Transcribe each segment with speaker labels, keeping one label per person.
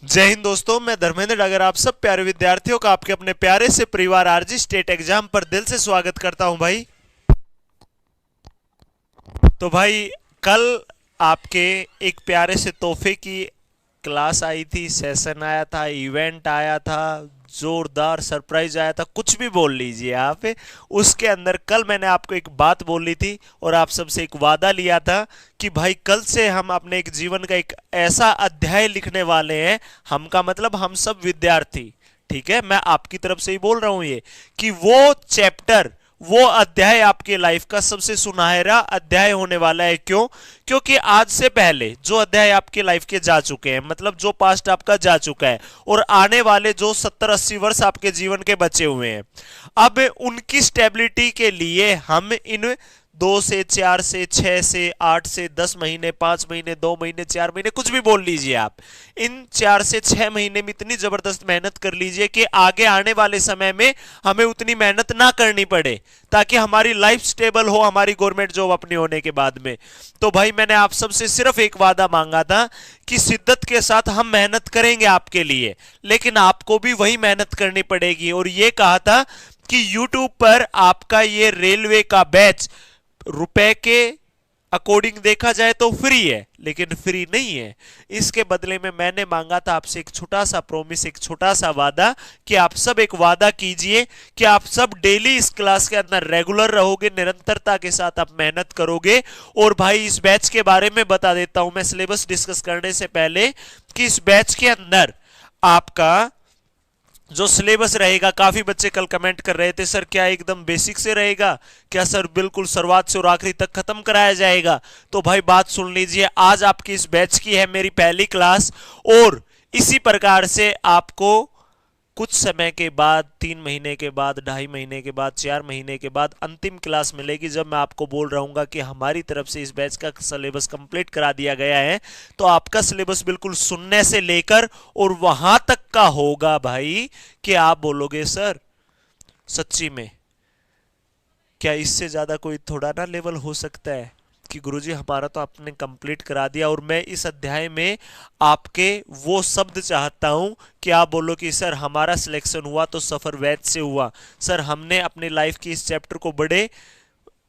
Speaker 1: जय हिंद दोस्तों, मैं धर्मेंद्र अगर आप सब प्यारे विद्यार्थियों का आपके अपने प्यारे से परिवार आरजी स्टेट एग्जाम पर दिल से स्वागत करता हूं भाई। तो भाई, कल आपके एक प्यारे से तोहफे की क्लास आई थी, सेशन आया था, इवेंट आया था, जोरदार सरप्राइज आया था, कुछ भी बोल लीजिए आप। उसके अंदर कल मैंने आपको एक बात बोली थी और आप सबसे एक वादा लिया था कि भाई कल से हम अपने एक जीवन का एक ऐसा अध्याय लिखने वाले हैं। हम का मतलब हम सब विद्यार्थी, ठीक है, मैं आपकी तरफ से ही बोल रहा हूं ये, कि वो चैप्टर, वो अध्याय आपके लाइफ का सबसे सुनहरा अध्याय होने वाला है। क्यों? क्योंकि आज से पहले जो अध्याय आपके लाइफ के जा चुके हैं, मतलब जो पास्ट आपका जा चुका है, और आने वाले जो 70-80 वर्ष आपके जीवन के बचे हुए हैं, अब उनकी स्टेबिलिटी के लिए हम इन 2 से 4 से 6 से 8 से 10 महीने, 5 महीने, 2 महीने, 4 महीने, कुछ भी बोल लीजिए आप, इन 4 से 6 महीने में इतनी जबरदस्त मेहनत कर लीजिए कि आगे आने वाले समय में हमें उतनी मेहनत ना करनी पड़े, ताकि हमारी लाइफ स्टेबल हो, हमारी गवर्नमेंट जॉब अपनी होने के बाद में। तो भाई, मैंने आप सबसे सिर्फ एक वादा मांगा था कि शिद्दत के साथ हम मेहनत करेंगे आपके लिए, लेकिन आपको भी वही मेहनत करनी पड़ेगी। और ये कहा था कि YouTube पर आपका ये रेलवे का बैच रुपए के अकॉर्डिंग देखा जाए तो फ्री है, लेकिन फ्री नहीं है। इसके बदले में मैंने मांगा था आपसे एक छोटा सा प्रॉमिस, एक छोटा सा वादा, कि आप सब एक वादा कीजिए कि आप सब डेली इस क्लास के अंदर रेगुलर रहोगे, निरंतरता के साथ आप मेहनत करोगे। और भाई, इस बैच के बारे में बता देता हूं मैं सिलेबस डिस्कस करने से पहले, कि इस बैच के अंदर आपका जो सिलेबस रहेगा, काफी बच्चे कल कमेंट कर रहे थे, सर क्या एकदम बेसिक से रहेगा क्या? सर बिल्कुल शुरुआत से और आखिरी तक खत्म कराया जाएगा? तो भाई बात सुन लीजिए, आज आपकी इस बैच की है मेरी पहली क्लास, और इसी प्रकार से आपको कुछ समय के बाद, 3 महीने के बाद, 2.5 महीने के बाद, 4 महीने के बाद अंतिम क्लास मिलेगी, जब मैं आपको बोल रहा हूँ कि हमारी तरफ से इस बैच का सिलेबस कंप्लीट करा दिया गया है। तो आपका सिलेबस बिल्कुल सुनने से लेकर और वहां तक का होगा भाई, कि आप बोलोगे सर सच्ची में क्या इससे ज्यादा कोई थोड़ा ना लेवल हो सकता है, कि गुरुजी हमारा तो आपने कंप्लीट करा दिया। और मैं इस अध्याय में आपके वो शब्द चाहता हूं कि आप बोलो कि सर हमारा सिलेक्शन हुआ तो सफर वैद से हुआ, सर हमने अपनी लाइफ की इस चैप्टर को बड़े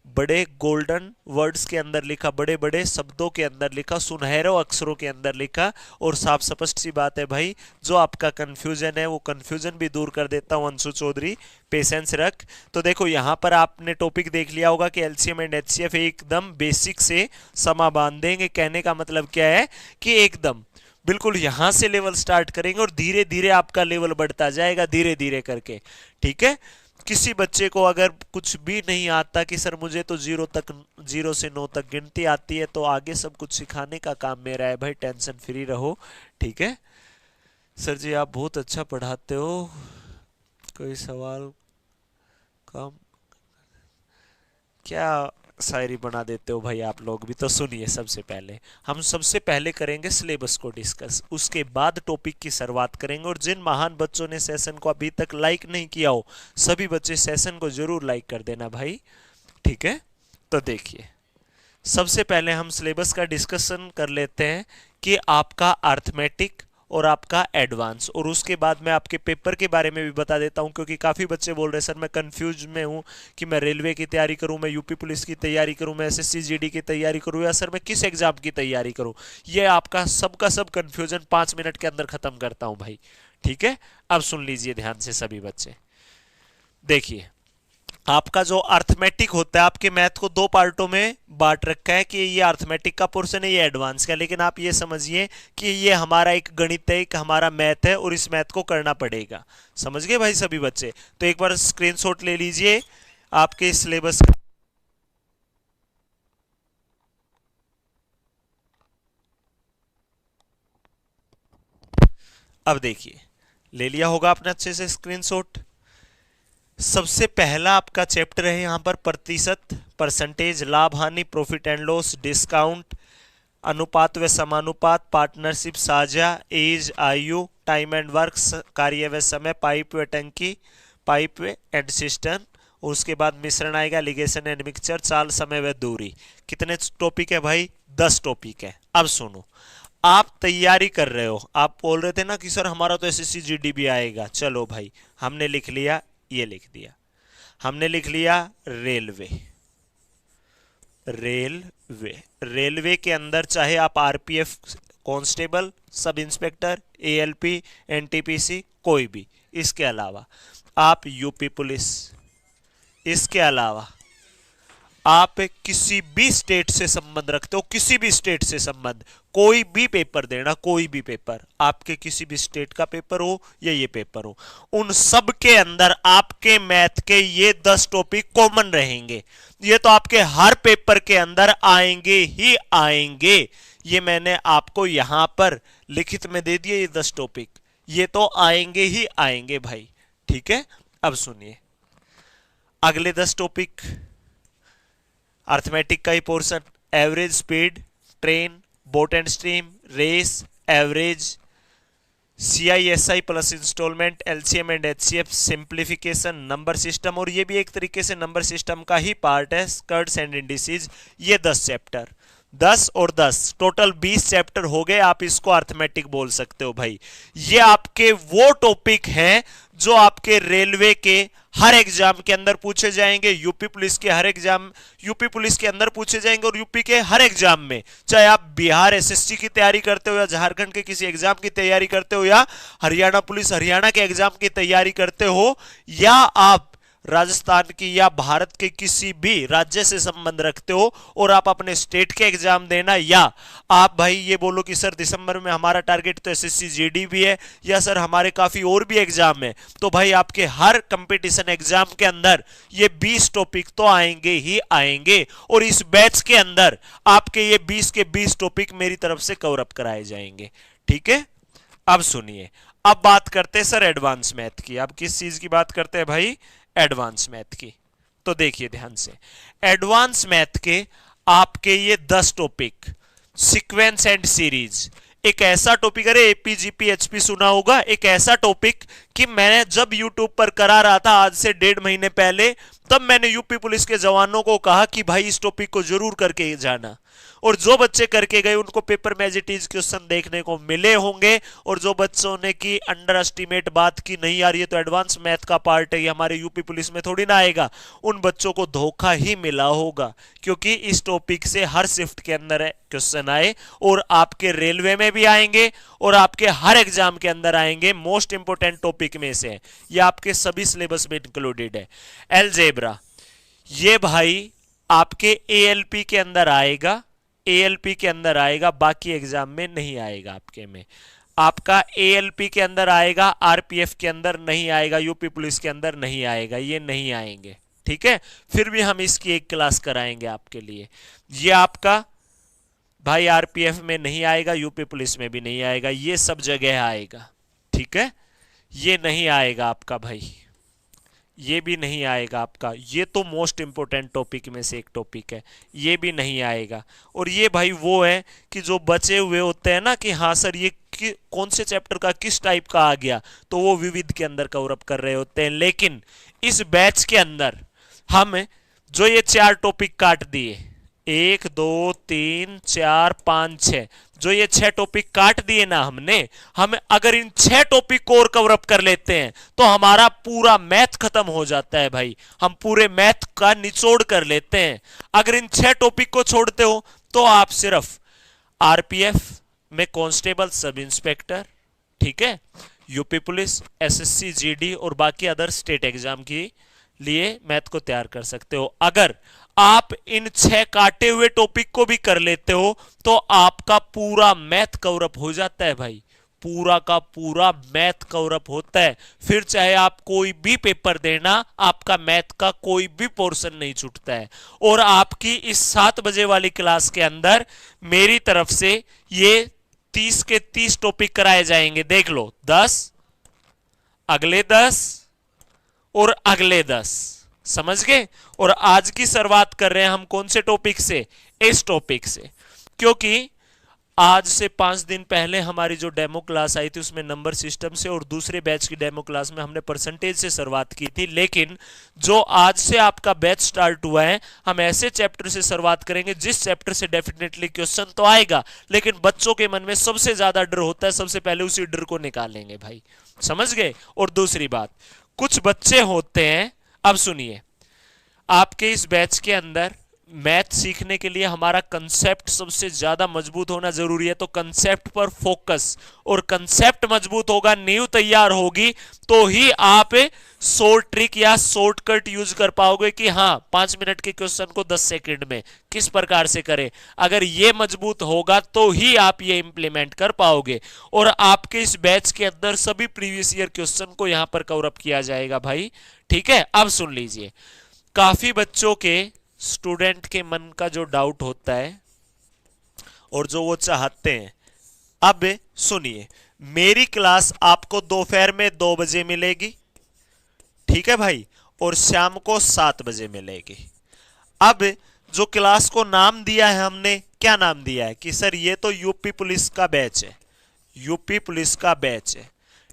Speaker 1: बड़े गोल्डन वर्ड्स के अंदर लिखा, बड़े बड़े शब्दों के अंदर लिखा, सुनहरे अक्षरों के अंदर लिखा। और साफ स्पष्ट सी बात है भाई, जो आपका कंफ्यूजन है वो कंफ्यूजन भी दूर कर देता हूं अंशु चौधरी, पेशेंस रख। तो देखो, यहां पर आपने टॉपिक देख लिया होगा कि एलसीएम एंड एचसीएफ एकदम बेसिक से समा बांध देंगे। कहने का मतलब क्या है कि एकदम बिल्कुल यहां से लेवल स्टार्ट करेंगे और धीरे धीरे आपका लेवल बढ़ता जाएगा, धीरे धीरे करके, ठीक है। किसी बच्चे को अगर कुछ भी नहीं आता कि सर मुझे तो 0 से 9 तक गिनती आती है, तो आगे सब कुछ सिखाने का काम मेरा है भाई, टेंशन फ्री रहो, ठीक है। सर जी आप बहुत अच्छा पढ़ाते हो, कोई सवाल कम? क्या शायरी बना देते हो भाई आप लोग भी। तो सुनिए, सबसे पहले हम सबसे पहले करेंगे सिलेबस को डिस्कस, उसके बाद टॉपिक की शुरुआत करेंगे। और जिन महान बच्चों ने सेशन को अभी तक लाइक नहीं किया हो, सभी बच्चे सेशन को जरूर लाइक कर देना भाई, ठीक है। तो देखिए, सबसे पहले हम सिलेबस का डिस्कशन कर लेते हैं कि आपका अर्थमेटिक और आपका एडवांस, और उसके बाद मैं आपके पेपर के बारे में भी बता देता हूं, क्योंकि काफ़ी बच्चे बोल रहे हैं सर मैं कंफ्यूज में हूं कि मैं रेलवे की तैयारी करूं, मैं यूपी पुलिस की तैयारी करूं, मैं एसएससी जीडी की तैयारी करूं, या सर मैं किस एग्जाम की तैयारी करूं। ये आपका सबका सब कंफ्यूजन 5 मिनट के अंदर खत्म करता हूं भाई, ठीक है। अब सुन लीजिए ध्यान से सभी बच्चे। देखिए, आपका जो अर्थमेटिक होता है, आपके मैथ को 2 पार्टों में बांट रखा है, कि ये अर्थमेटिक का पोर्शन है, ये एडवांस का। लेकिन आप ये समझिए कि ये हमारा एक गणित है, एक हमारा मैथ है, और इस मैथ को करना पड़ेगा। समझ गए भाई सभी बच्चे? तो एक बार स्क्रीनशॉट ले लीजिए आपके सिलेबस का। अब देखिए, ले लिया होगा आपने अच्छे से स्क्रीनशॉट। सबसे पहला आपका चैप्टर है यहां पर प्रतिशत, परसेंटेज, लाभ हानि, प्रॉफिट एंड लॉस, डिस्काउंट, अनुपात व समानुपात, पार्टनरशिप, साझा, एज, आयु, टाइम एंड वर्क, कार्य व समय, पाइप व टंकी, पाइप व एंड सिस्टम। उसके बाद मिश्रण आएगा, लिगेशन एंड मिक्सचर, चाल, समय व दूरी। कितने टॉपिक है भाई? 10 टॉपिक है। अब सुनो, आप तैयारी कर रहे हो, आप बोल रहे थे ना कि सर हमारा तो एसएससी जीडी भी आएगा, चलो भाई हमने लिख लिया, ये लिख दिया, हमने लिख लिया रेलवे। रेलवे, रेलवे के अंदर चाहे आप RPF constable, sub inspector, ALP, NTPC, कोई भी, इसके अलावा आप यूपी पुलिस, इसके अलावा आप किसी भी स्टेट से संबंध रखते हो, किसी भी स्टेट से संबंध, कोई भी पेपर देना, कोई भी पेपर, आपके किसी भी स्टेट का पेपर हो या ये पेपर हो, उन सब के अंदर आपके मैथ के ये 10 टॉपिक कॉमन रहेंगे। ये तो आपके हर पेपर के अंदर आएंगे ही आएंगे। ये मैंने आपको यहां पर लिखित में दे दिए, ये 10 टॉपिक, ये तो आएंगे ही आएंगे भाई। ठीक है, अब सुनिए अगले 10 टॉपिक। अर्थमेटिक का ही portion, average speed, train, boat and stream, race, average, CI SI plus instalment, LCM and HCF, simplification, number system, और ये भी एक तरीके से नंबर सिस्टम का ही पार्ट है, स्कर्ट्स एंड इंडिसेज। ये 10 चैप्टर, 10 और 10 टोटल 20 चैप्टर हो गए। आप इसको अर्थमेटिक बोल सकते हो भाई। ये आपके वो टॉपिक हैं जो आपके रेलवे के हर एग्जाम के अंदर पूछे जाएंगे, यूपी पुलिस के हर एग्जाम, यूपी पुलिस के अंदर पूछे जाएंगे, और यूपी के हर एग्जाम में, चाहे आप बिहार एसएससी की तैयारी करते हो या झारखंड के किसी एग्जाम की तैयारी करते हो या हरियाणा पुलिस हरियाणा के एग्जाम की तैयारी करते हो, या आप राजस्थान की या भारत के किसी भी राज्य से संबंध रखते हो और आप अपने स्टेट के एग्जाम देना, या आप भाई ये बोलो कि सर दिसंबर में हमारा टारगेट तो एसएससी जीडी भी है, या सर हमारे काफी और भी एग्जाम है, तो भाई आपके हर कंपटीशन एग्जाम के अंदर ये 20 टॉपिक तो आएंगे ही आएंगे, और इस बैच के अंदर आपके ये 20 के 20 टॉपिक मेरी तरफ से कवर अप कराए जाएंगे। ठीक है, अब सुनिए, अब बात करते हैं सर एडवांस मैथ की। अब किस चीज की बात करते हैं भाई? एडवांस मैथ की। तो देखिए ध्यान से, एडवांस मैथ के आपके ये 10 टॉपिक, सीक्वेंस एंड सीरीज, एक ऐसा टॉपिक, अरे एपीजीपी एचपी सुना होगा, एक ऐसा टॉपिक कि मैंने जब यूट्यूब पर करा रहा था आज से 1.5 महीने पहले, तब मैंने यूपी पुलिस के जवानों को कहा कि भाई इस टॉपिक को जरूर करके जाना, और जो बच्चे करके गए उनको पेपर में एज इट इज क्वेश्चन देखने को मिले होंगे, और जो बच्चों ने की अंडर एस्टिमेट बात की नहीं यार ये तो एडवांस मैथ का पार्ट है, ये हमारे यूपी पुलिस में थोड़ी ना आएगा, उन बच्चों को धोखा ही मिला होगा, क्योंकि इस टॉपिक से हर शिफ्ट के अंदर क्वेश्चन आए, और आपके रेलवे में भी आएंगे और आपके हर एग्जाम के अंदर आएंगे। मोस्ट इंपोर्टेंट टॉपिक में से ये आपके सभी सिलेबस में इंक्लूडेड है। अलजेब्रा, ये भाई आपके एएलपी के अंदर आएगा, एएलपी के अंदर आएगा, बाकी एग्जाम में नहीं आएगा। आपके में आपका एएलपी के अंदर आएगा, आरपीएफ के अंदर नहीं आएगा, यूपी पुलिस के अंदर नहीं आएगा, ये नहीं आएंगे। ठीक है, फिर भी हम इसकी एक क्लास कराएंगे आपके लिए। ये आपका भाई आरपीएफ में नहीं आएगा, यूपी पुलिस में भी नहीं आएगा, ये सब जगह आएगा। ठीक है, ये नहीं आएगा आपका भाई, ये भी नहीं आएगा आपका, ये तो मोस्ट इंपोर्टेंट टॉपिक में से एक टॉपिक है, ये भी नहीं आएगा। और ये भाई वो है कि जो बचे हुए होते हैं ना कि हाँ सर ये कौन से चैप्टर का किस टाइप का आ गया, तो वो विविध के अंदर कवर अप कर रहे होते हैं। लेकिन इस बैच के अंदर हम जो ये 4 टॉपिक काट दिए, 1 2 3 4 5 6, जो ये 6 टॉपिक काट दिए ना हमने, हम अगर इन 6 टॉपिक को और कवर अप कर लेते हैं तो हमारा पूरा मैथ खत्म हो जाता है भाई, हम पूरे मैथ का निचोड़ कर लेते हैं। अगर इन 6 टॉपिक को छोड़ते हो तो आप सिर्फ आरपीएफ में कांस्टेबल, सब इंस्पेक्टर, ठीक है, यूपी पुलिस, एसएससी जीडी और बाकी अदर स्टेट एग्जाम के लिए मैथ को तैयार कर सकते हो। अगर आप इन 6 काटे हुए टॉपिक को भी कर लेते हो तो आपका पूरा मैथ कवर अप हो जाता है भाई, पूरा का पूरा मैथ कवर अप होता है। फिर चाहे आप कोई भी पेपर देना, आपका मैथ का कोई भी पोर्शन नहीं छूटता है। और आपकी इस 7 बजे वाली क्लास के अंदर मेरी तरफ से ये 30 के 30 टॉपिक कराए जाएंगे। देख लो, 10, अगले 10 और अगले 10, समझ गए। और आज की शुरुआत कर रहे हैं हम कौन से टॉपिक से? इस टॉपिक से, क्योंकि आज से 5 दिन पहले हमारी जो डेमो क्लास आई थी उसमें नंबर सिस्टम से, और दूसरे बैच की डेमो क्लास में हमने परसेंटेज से शुरुआत की थी। लेकिन जो आज से आपका बैच स्टार्ट हुआ है, हम ऐसे चैप्टर से शुरुआत करेंगे जिस चैप्टर से डेफिनेटली क्वेश्चन तो आएगा, लेकिन बच्चों के मन में सबसे ज्यादा डर होता है, सबसे पहले उसी डर को निकालेंगे भाई, समझ गए। और दूसरी बात, कुछ बच्चे होते हैं, अब सुनिए, आपके इस बैच के अंदर मैथ सीखने के लिए हमारा कंसेप्ट सबसे ज्यादा मजबूत होना जरूरी है, तो कंसेप्ट पर फोकस, और कंसेप्ट मजबूत होगा, नींव तैयार होगी, तो ही आप शॉर्ट ट्रिक या शॉर्टकट यूज कर पाओगे कि हाँ 5 मिनट के क्वेश्चन को 10 सेकंड में किस प्रकार से करें। अगर ये मजबूत होगा तो ही आप ये इंप्लीमेंट कर पाओगे। और आपके इस बैच के अंदर सभी प्रीवियस ईयर क्वेश्चन को यहां पर कवर अप किया जाएगा भाई, ठीक है। अब सुन लीजिए, काफी बच्चों के, स्टूडेंट के मन का जो डाउट होता है और जो वो चाहते हैं, अब सुनिए, मेरी क्लास आपको दोपहर में 2 बजे मिलेगी, ठीक है भाई, और शाम को 7 बजे मिलेगी। अब जो क्लास को नाम दिया है हमने, क्या नाम दिया है कि सर ये तो यूपी पुलिस का बैच है, यूपी पुलिस का बैच है,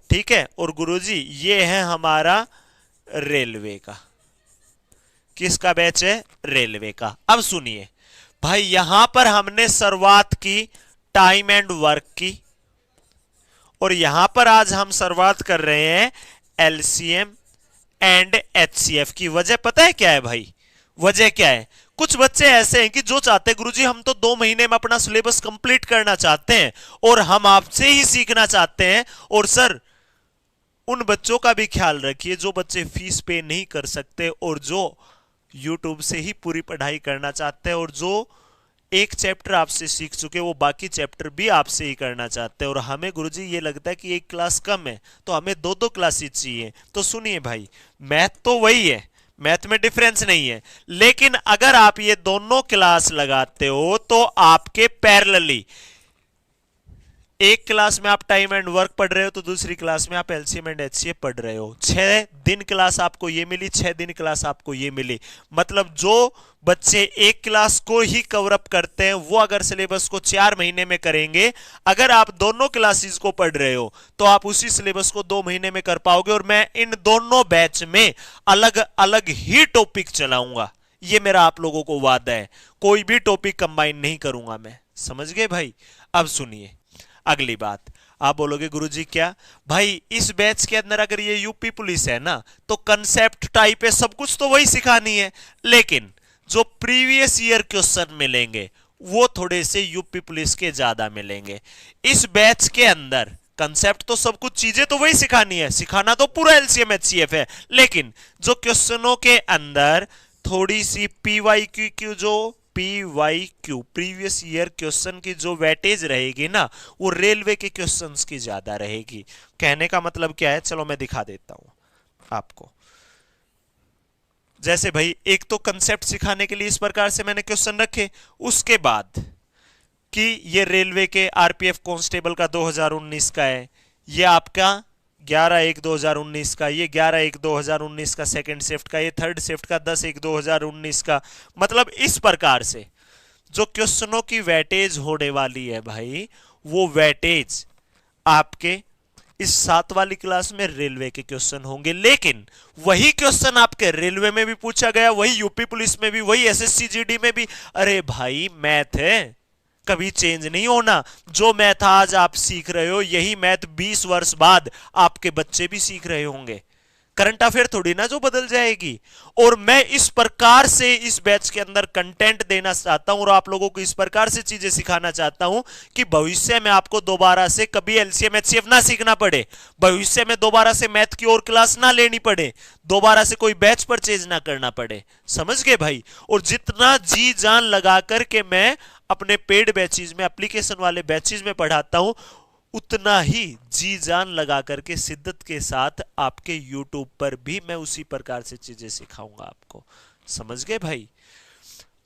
Speaker 1: ठीक है, और गुरुजी ये है हमारा रेलवे का। किसका बैच है? रेलवे का। अब सुनिए भाई, यहां पर हमने शुरुआत की टाइम एंड वर्क की, और यहां पर आज हम शुरुआत कर रहे हैं एलसीएम एंड एचसीएफ की। वजह पता है क्या है भाई? वजह क्या है? कुछ बच्चे ऐसे हैं कि जो चाहते हैं गुरुजी हम तो 2 महीने में अपना सिलेबस कंप्लीट करना चाहते हैं और हम आपसे ही सीखना चाहते हैं। और सर उन बच्चों का भी ख्याल रखिए जो बच्चे फीस पे नहीं कर सकते और जो YouTube से ही पूरी पढ़ाई करना चाहते हैं, और जो एक चैप्टर आपसे सीख चुके वो बाकी चैप्टर भी आपसे ही करना चाहते हैं। और हमें गुरुजी ये लगता है कि एक क्लास कम है तो हमें 2-2 क्लासेस चाहिए। तो सुनिए भाई, मैथ तो वही है, मैथ में डिफरेंस नहीं है, लेकिन अगर आप ये दोनों क्लास लगाते हो तो आपके पैरेलली एक क्लास में आप टाइम एंड वर्क पढ़ रहे हो तो दूसरी क्लास में आप एलसीएम एंड एचसीएफ पढ़ रहे हो। 6 दिन क्लास आपको ये मिली, 6 दिन क्लास आपको ये मिली। मतलब जो बच्चे एक क्लास को ही कवर अप करते हैं वो अगर सिलेबस को 4 महीने में करेंगे, अगर आप दोनों क्लासेस को पढ़ रहे हो तो आप उसी सिलेबस को 2 महीने में कर पाओगे। और मैं इन दोनों बैच में अलग अलग ही टॉपिक चलाऊंगा, ये मेरा आप लोगों को वादा है, कोई भी टॉपिक कंबाइन नहीं करूंगा मैं, समझ गए भाई। अब सुनिए अगली बात, आप बोलोगे गुरुजी क्या भाई, इस बैच के अंदर अगर ये यूपी पुलिस है ना तो कंसेप्ट टाइप है, सब कुछ तो वही सिखानी है, लेकिन जो प्रीवियस ईयर क्वेश्चन मिलेंगे वो थोड़े से यूपी पुलिस के ज्यादा मिलेंगे। इस बैच के अंदर कंसेप्ट तो सब कुछ चीजें तो वही सिखानी है, सिखाना तो पूरा एलसीएम एचसीएफ है, लेकिन जो क्वेश्चनों के अंदर थोड़ी सी पीवाईक्यू, जो पीवाईक्यू प्रीवियस ईयर क्वेश्चन की जो वेटेज रहेगी ना वो रेलवे के क्वेश्चंस की ज्यादा रहेगी। कहने का मतलब क्या है, चलो मैं दिखा देता हूं आपको। जैसे भाई एक तो कंसेप्ट सिखाने के लिए इस प्रकार से मैंने क्वेश्चन रखे, उसके बाद कि ये रेलवे के आरपीएफ कांस्टेबल का 2019 का है, ये आपका 11/1/2019 का, ये 11/1/2019 का सेकंड शिफ्ट का, ये थर्ड शिफ्ट का 10/1/2019 का। मतलब इस प्रकार से जो क्वेश्चनों की वेटेज होने वाली है भाई, वो वेटेज आपके इस 7 वाली क्लास में रेलवे के क्वेश्चन होंगे। लेकिन वही क्वेश्चन आपके रेलवे में भी पूछा गया, वही यूपी पुलिस में भी, वही एसएससी जीडी में भी। अरे भाई मैथ है, कभी चेंज नहीं होना। जो मैथ आज आप सीख रहे हो यही मैथ 20 वर्ष बाद आपके बच्चे भी सीख रहे होंगे। करंट अफेयर थोड़ी ना जो बदल जाएगी। और मैं इस प्रकार से इस बैच के अंदर कंटेंट देना चाहता हूं और आप लोगों को इस प्रकार से चीजें सिखाना चाहता हूं कि भविष्य में आपको दोबारा से कभी एलसीएम एचसीएफ ना सीखना पड़े, भविष्य में दोबारा से मैथ की और क्लास ना लेनी पड़े, दोबारा से कोई बैच परचेज ना करना पड़े, समझ गए भाई। और जितना जी जान लगा करके मैं अपने पेड बैचेज में, एप्लीकेशन वाले बैचेज में पढ़ाता हूं, उतना ही जी जान लगा करके शिद्दत के साथ आपके YouTube पर भी मैं उसी प्रकार से चीजें सिखाऊंगा आपको, समझ गए भाई।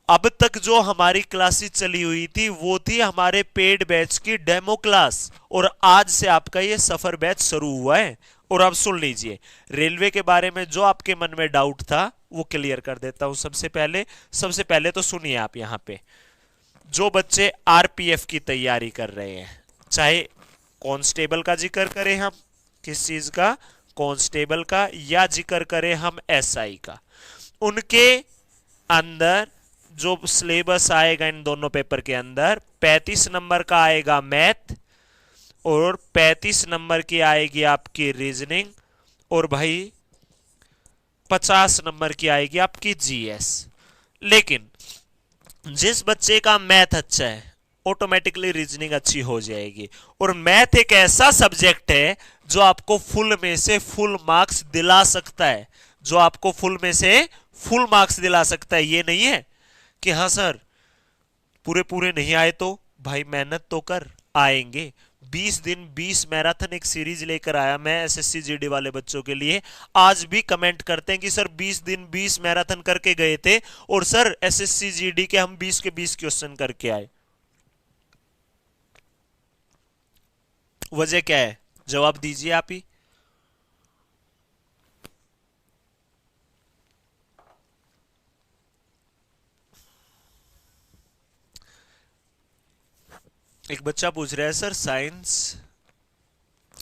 Speaker 1: अब तक जो हमारी क्लासेस चली हुई थी वो थी हमारे पेड बैच की डेमो क्लास, और आज से आपका ये सफर बैच शुरू हुआ है। और अब सुन लीजिए, रेलवे के बारे में जो आपके मन में डाउट था वो क्लियर कर देता हूं। सबसे पहले तो सुनिए आप, यहां पे जो बच्चे आरपीएफ की तैयारी कर रहे हैं, चाहे कांस्टेबल का जिक्र करें हम, किस चीज का, कांस्टेबल का, या जिक्र करें हम एसआई का, उनके अंदर जो सिलेबस आएगा इन दोनों पेपर के अंदर 35 नंबर का आएगा मैथ, और 35 नंबर की आएगी आपकी रीजनिंग, और भाई 50 नंबर की आएगी आपकी जीएस। लेकिन जिस बच्चे का मैथ अच्छा है ऑटोमेटिकली रीजनिंग अच्छी हो जाएगी। और मैथ एक ऐसा सब्जेक्ट है जो आपको फुल में से फुल मार्क्स दिला सकता है, जो आपको फुल में से फुल मार्क्स दिला सकता है। ये नहीं है कि हाँ सर पूरे पूरे नहीं आए तो भाई मेहनत तो कर, आएंगे। 20 दिन 20 मैराथन एक सीरीज लेकर आया मैं एसएससी जीडी वाले बच्चों के लिए। आज भी कमेंट करते हैं कि सर 20 दिन 20 मैराथन करके गए थे और सर एसएससी जीडी के हम 20 के 20 क्वेश्चन करके आए। वजह क्या है, जवाब दीजिए आप ही। एक बच्चा पूछ रहा है sir science,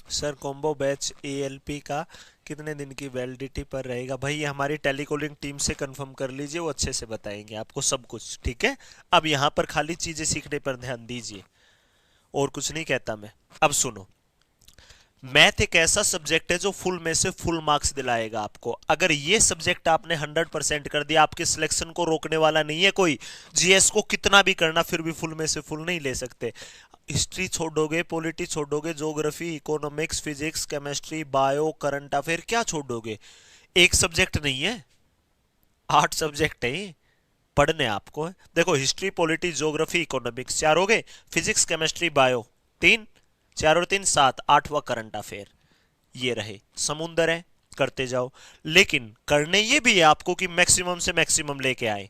Speaker 1: sir combo batch ALP का कितने दिन की वैलिडिटी पर रहेगा। भाई ये हमारी टेलीकॉलिंग टीम से कंफर्म कर लीजिए, वो अच्छे से बताएंगे आपको सब कुछ, ठीक है। अब यहां पर खाली चीजें सीखने पर ध्यान दीजिए, और कुछ नहीं कहता मैं। अब सुनो, मैथ एक ऐसा सब्जेक्ट है जो फुल में से फुल मार्क्स दिलाएगा आपको। अगर ये सब्जेक्ट आपने 100% कर दिया, आपके सिलेक्शन को रोकने वाला नहीं है कोई। जीएस को कितना भी करना फिर भी फुल में से फुल नहीं ले सकते। हिस्ट्री छोड़ोगे, पॉलिटी छोड़ोगे, geography, economics, physics, chemistry, bio, current affair, क्या छोड़ोगे। एक सब्जेक्ट नहीं है, 8 सब्जेक्ट है पढ़ने आपको है। देखो हिस्ट्री, पॉलिटी, ज्योग्राफी, इकोनॉमिक्स 4 हो गए, फिजिक्स, केमिस्ट्री, बायो 3, 4 और 3 7, 8वां करंट अफेयर। ये रहे, समुंदर है, करते जाओ। लेकिन करने ये भी है आपको कि मैक्सिमम से मैक्सिमम लेके आए।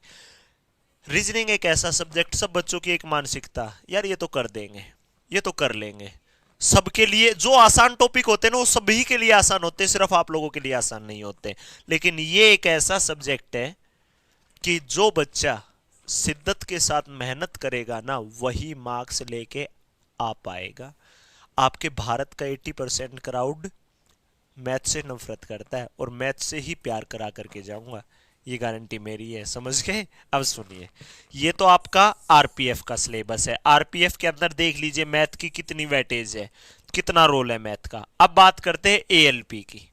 Speaker 1: रीजनिंग एक ऐसा सब्जेक्ट, सब बच्चों की एक मानसिकता, यार ये तो कर देंगे, ये तो कर लेंगे। सबके लिए जो आसान टॉपिक होते हैं ना वो सभी के लिए आसान होते हैं, सिर्फ आप लोगों के लिए आसान नहीं होते। लेकिन ये एक ऐसा सब्जेक्ट है कि जो बच्चा शिद्दत के साथ मेहनत करेगा ना वही मार्क्स लेके आ पाएगा। आपके भारत का 80% क्राउड मैथ से नफरत करता है, और मैथ से ही प्यार करा करके जाऊंगा, ये गारंटी मेरी है, समझ गए। अब सुनिए, ये तो आपका आरपीएफ का सिलेबस है। आरपीएफ के अंदर देख लीजिए मैथ की कितनी वेटेज है, कितना रोल है मैथ का। अब बात करते हैं एएलपी की।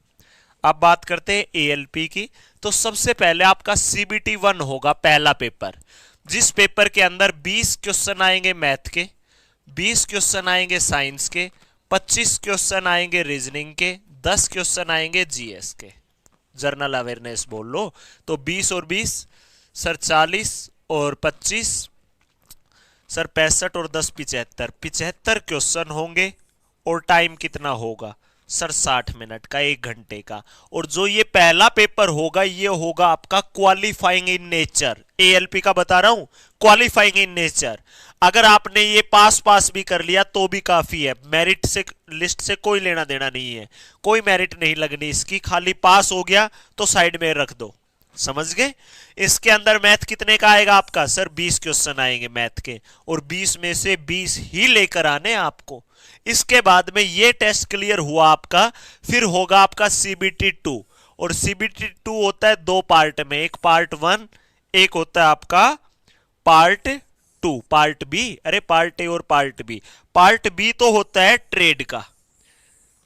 Speaker 1: अब बात करते हैं एएलपी की। तो सबसे पहले आपका सीबीटी 1 होगा पहला पेपर, जिस पेपर के अंदर 20 क्वेश्चन आएंगे मैथ के, 20 क्वेश्चन आएंगे साइंस के, 25 क्वेश्चन आएंगे रीजनिंग के, 10 क्वेश्चन आएंगे जीएस के। जर्नल अवेयरनेस बोल लो तो 20 और 20 सर 40 और 25 सर 65 और 10 75, 75 क्वेश्चन होंगे। और टाइम कितना होगा सर 60 मिनट का, 1 घंटे का। और जो ये पहला पेपर होगा ये होगा आपका क्वालिफाइंग इन नेचर। एएलपी का बता रहा हूं, क्वालिफाइंग इन नेचर। अगर आपने ये पास भी कर लिया तो भी काफी है, मेरिट से लिस्ट से कोई लेना देना नहीं है, कोई मेरिट नहीं लगनी इसकी, खाली पास हो गया तो साइड में रख दो, समझ गए। इसके अंदर मैथ कितने का आएगा आपका सर 20 क्वेश्चन आएंगे मैथ के, और 20 में से 20 ही लेकर आने आपको। इसके बाद में ये टेस्ट क्लियर हुआ आपका, फिर होगा आपका सीबीटी 2। और सीबीटी 2 होता है 2 पार्ट में, एक पार्ट 1, एक होता है आपका पार्ट 2, पार्ट बी। अरे पार्ट ए और पार्ट बी। पार्ट बी तो होता है ट्रेड का,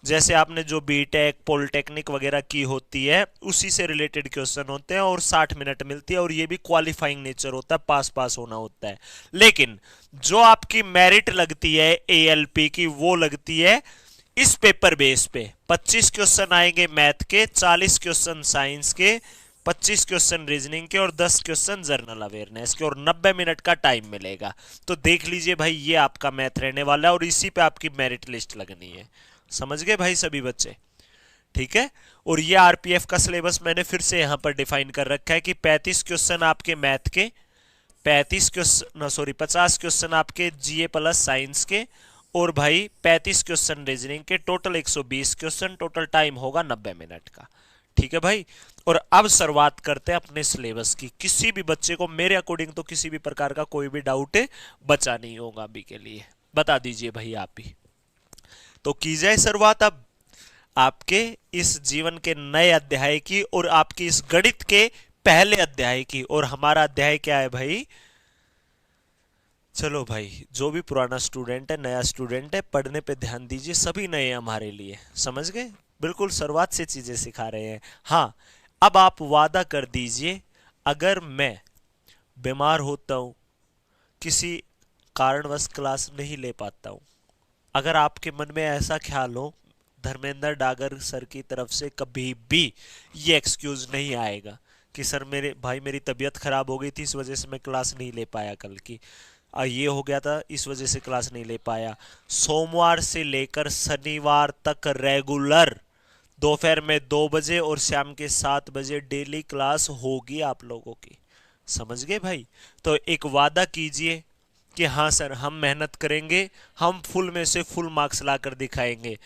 Speaker 1: जैसे आपने जो बीटेक पॉलिटेक्निक वगैरह की होती है उसी से रिलेटेड क्वेश्चन होते हैं, और 60 मिनट मिलती है, और ये भी क्वालिफाइंग नेचर होता है, पास होना होता है। लेकिन जो आपकी मेरिट लगती है एएलपी की वो लगती है इस पेपर बेस पे। 25 क्वेश्चन आएंगे मैथ के, 40 क्वेश्चन साइंस के, 25 क्वेश्चन रीजनिंग के, और 10 क्वेश्चन जर्नल अवेयरनेस के, और 90 मिनट का टाइम मिलेगा। तो देख लीजिए भाई ये आपका मैथ रहने वाला है, और इसी पे आपकी मेरिट लिस्ट लगनी है। समझ गए भाई सभी बच्चे, ठीक है। और ये आरपीएफ का सिलेबस मैंने फिर से यहां पर डिफाइन कर रखा है कि 35 क्वेश्चन आपके मैथ के, 50 क्वेश्चन आपके जीए प्लस साइंस के, और भाई 35 क्वेश्चन रीजनिंग के, टोटल 120 क्वेश्चन, टोटल टाइम होगा 90 मिनट का, ठीक है भाई। और अब शुरुआत करते हैं अपने सिलेबस की। किसी भी बच्चे को मेरे अकॉर्डिंग तो किसी भी प्रकार का कोई भी डाउट बचा नहीं होगा अभी के लिए। बता दीजिए भाई आप ही। तो की जाए शुरुआत अब आपके इस जीवन के नए अध्याय की और आपकी इस गणित के पहले अध्याय की। और हमारा अध्याय क्या है भाई? चलो भाई, जो भी पुराना स्टूडेंट है, नया स्टूडेंट है, पढ़ने पे ध्यान दीजिए, सभी नए हैं हमारे लिए, समझ गए? बिल्कुल शुरुआत से चीजें सिखा रहे हैं। हाँ, अब आप वादा कर दीजिए, अगर मैं बीमार होता हूं, किसी कारणवश क्लास नहीं ले पाता हूं, अगर आपके मन में ऐसा ख्याल हो, धर्मेंद्र डागर सर की तरफ से कभी भी ये एक्सक्यूज नहीं आएगा कि सर मेरे भाई मेरी तबीयत खराब हो गई थी इस वजह से मैं क्लास नहीं ले पाया कल की, ये हो गया था इस वजह से क्लास नहीं ले पाया। सोमवार से लेकर शनिवार तक रेगुलर दोपहर में 2 बजे और शाम के 7 बजे डेली क्लास होगी आप लोगों की, समझ गए भाई? तो एक वादा कीजिए कि हाँ सर हम मेहनत करेंगे, हम फुल में से फुल मार्क्स लाकर दिखाएंगे।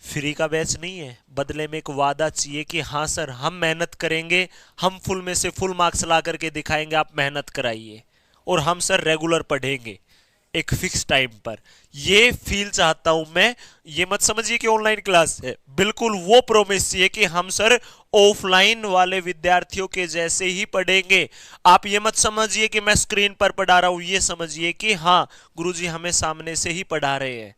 Speaker 1: फ्री का बैच नहीं है, बदले में एक वादा चाहिए कि हाँ सर हम मेहनत करेंगे, हम फुल में से फुल मार्क्स ला करके दिखाएंगे, आप मेहनत कराइए। और हम सर रेगुलर पढ़ेंगे एक फिक्स टाइम पर। ये फील चाहता हूं मैं। ये मत समझिए कि ऑनलाइन क्लास है, बिल्कुल वो प्रोमिस चाहिए कि हम सर ऑफलाइन वाले विद्यार्थियों के जैसे ही पढ़ेंगे। आप ये मत समझिए कि मैं स्क्रीन पर पढ़ा रहा हूं, ये समझिए कि हाँ गुरुजी हमें सामने से ही पढ़ा रहे हैं।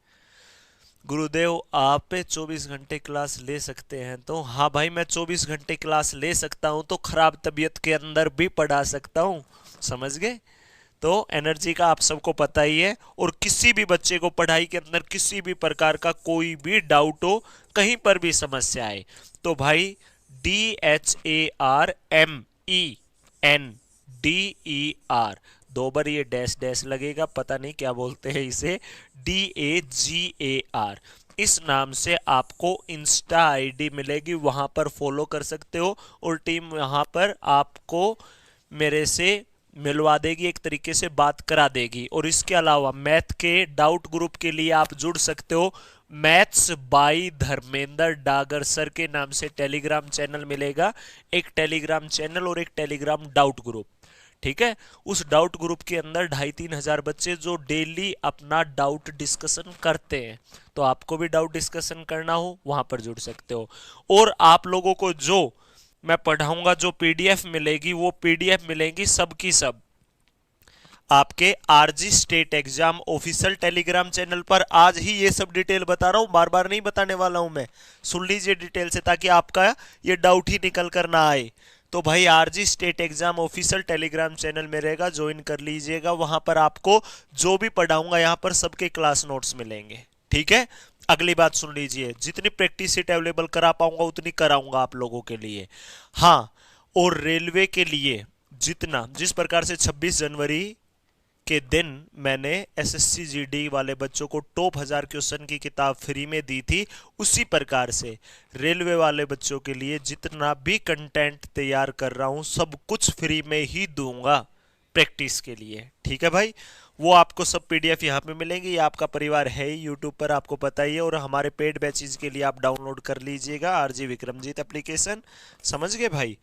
Speaker 1: गुरुदेव आप 24 घंटे क्लास ले सकते हैं? तो हाँ भाई मैं 24 घंटे क्लास ले सकता हूं, तो खराब तबीयत के अंदर भी पढ़ा सकता हूं, समझ गए? तो एनर्जी का आप सबको पता ही है। और किसी भी बच्चे को पढ़ाई के अंदर किसी भी प्रकार का कोई भी डाउट हो, कहीं पर भी समस्या आए, तो भाई DHARMENDER, 2 बार ये डैश डैश लगेगा, पता नहीं क्या बोलते हैं इसे, DAGAR, इस नाम से आपको इंस्टा आईडी मिलेगी, वहां पर फॉलो कर सकते हो। और टीम वहां पर आपको मेरे से मिलवा देगी, एक तरीके से बात करा देगी। और इसके अलावा मैथ के डाउट ग्रुप के लिए आप जुड़ सकते हो। Maths by Dharmendra Dagar sir के नाम से टेलीग्राम चैनल मिलेगा, एक टेलीग्राम चैनल और एक टेलीग्राम डाउट ग्रुप, ठीक है? उस डाउट ग्रुप के अंदर 2,500-3,000 बच्चे जो डेली अपना डाउट डिस्कशन करते हैं। तो आपको भी डाउट डिस्कशन करना हो वहां पर जुड़ सकते हो। और आप लोगों को जो मैं पढ़ाऊंगा, जो पीडीएफ मिलेगी, वो पीडीएफ मिलेंगी सब की सब आपके RG state exam official Telegram channel पर। आज ही ये सब डिटेल बता रहा हूं, बार बार नहीं बताने वाला हूं मैं, सुन लीजिए डिटेल से ताकि आपका ये डाउट ही निकल कर ना आए। तो भाई RG state exam official Telegram channel में रहेगा, ज्वाइन कर लीजिएगा। वहां पर आपको जो भी पढ़ाऊंगा यहाँ पर सबके क्लास नोट्स मिलेंगे, ठीक है? अगली बात सुन लीजिए, जितनी प्रैक्टिस सीट अवेलेबल करा पाऊंगा उतनी कराऊंगा आप लोगों के लिए। हाँ, और रेलवे के लिए जितना, जिस प्रकार से 26 जनवरी के दिन मैंने एसएससी जीडी वाले बच्चों को टॉप 1000 क्वेश्चन की किताब फ्री में दी थी, उसी प्रकार से रेलवे वाले बच्चों के लिए जितना भी कंटेंट तैयार कर रहा हूं सब कुछ फ्री में ही दूंगा प्रैक्टिस के लिए, ठीक है भाई? वो आपको सब पीडीएफ यहाँ पे मिलेंगे। ये आपका परिवार है ही यूट्यूब पर, आपको पता ही है। और हमारे पेड बैचेज के लिए आप डाउनलोड कर लीजिएगा आरजी विक्रमजीत एप्लीकेशन, समझ गए भाई?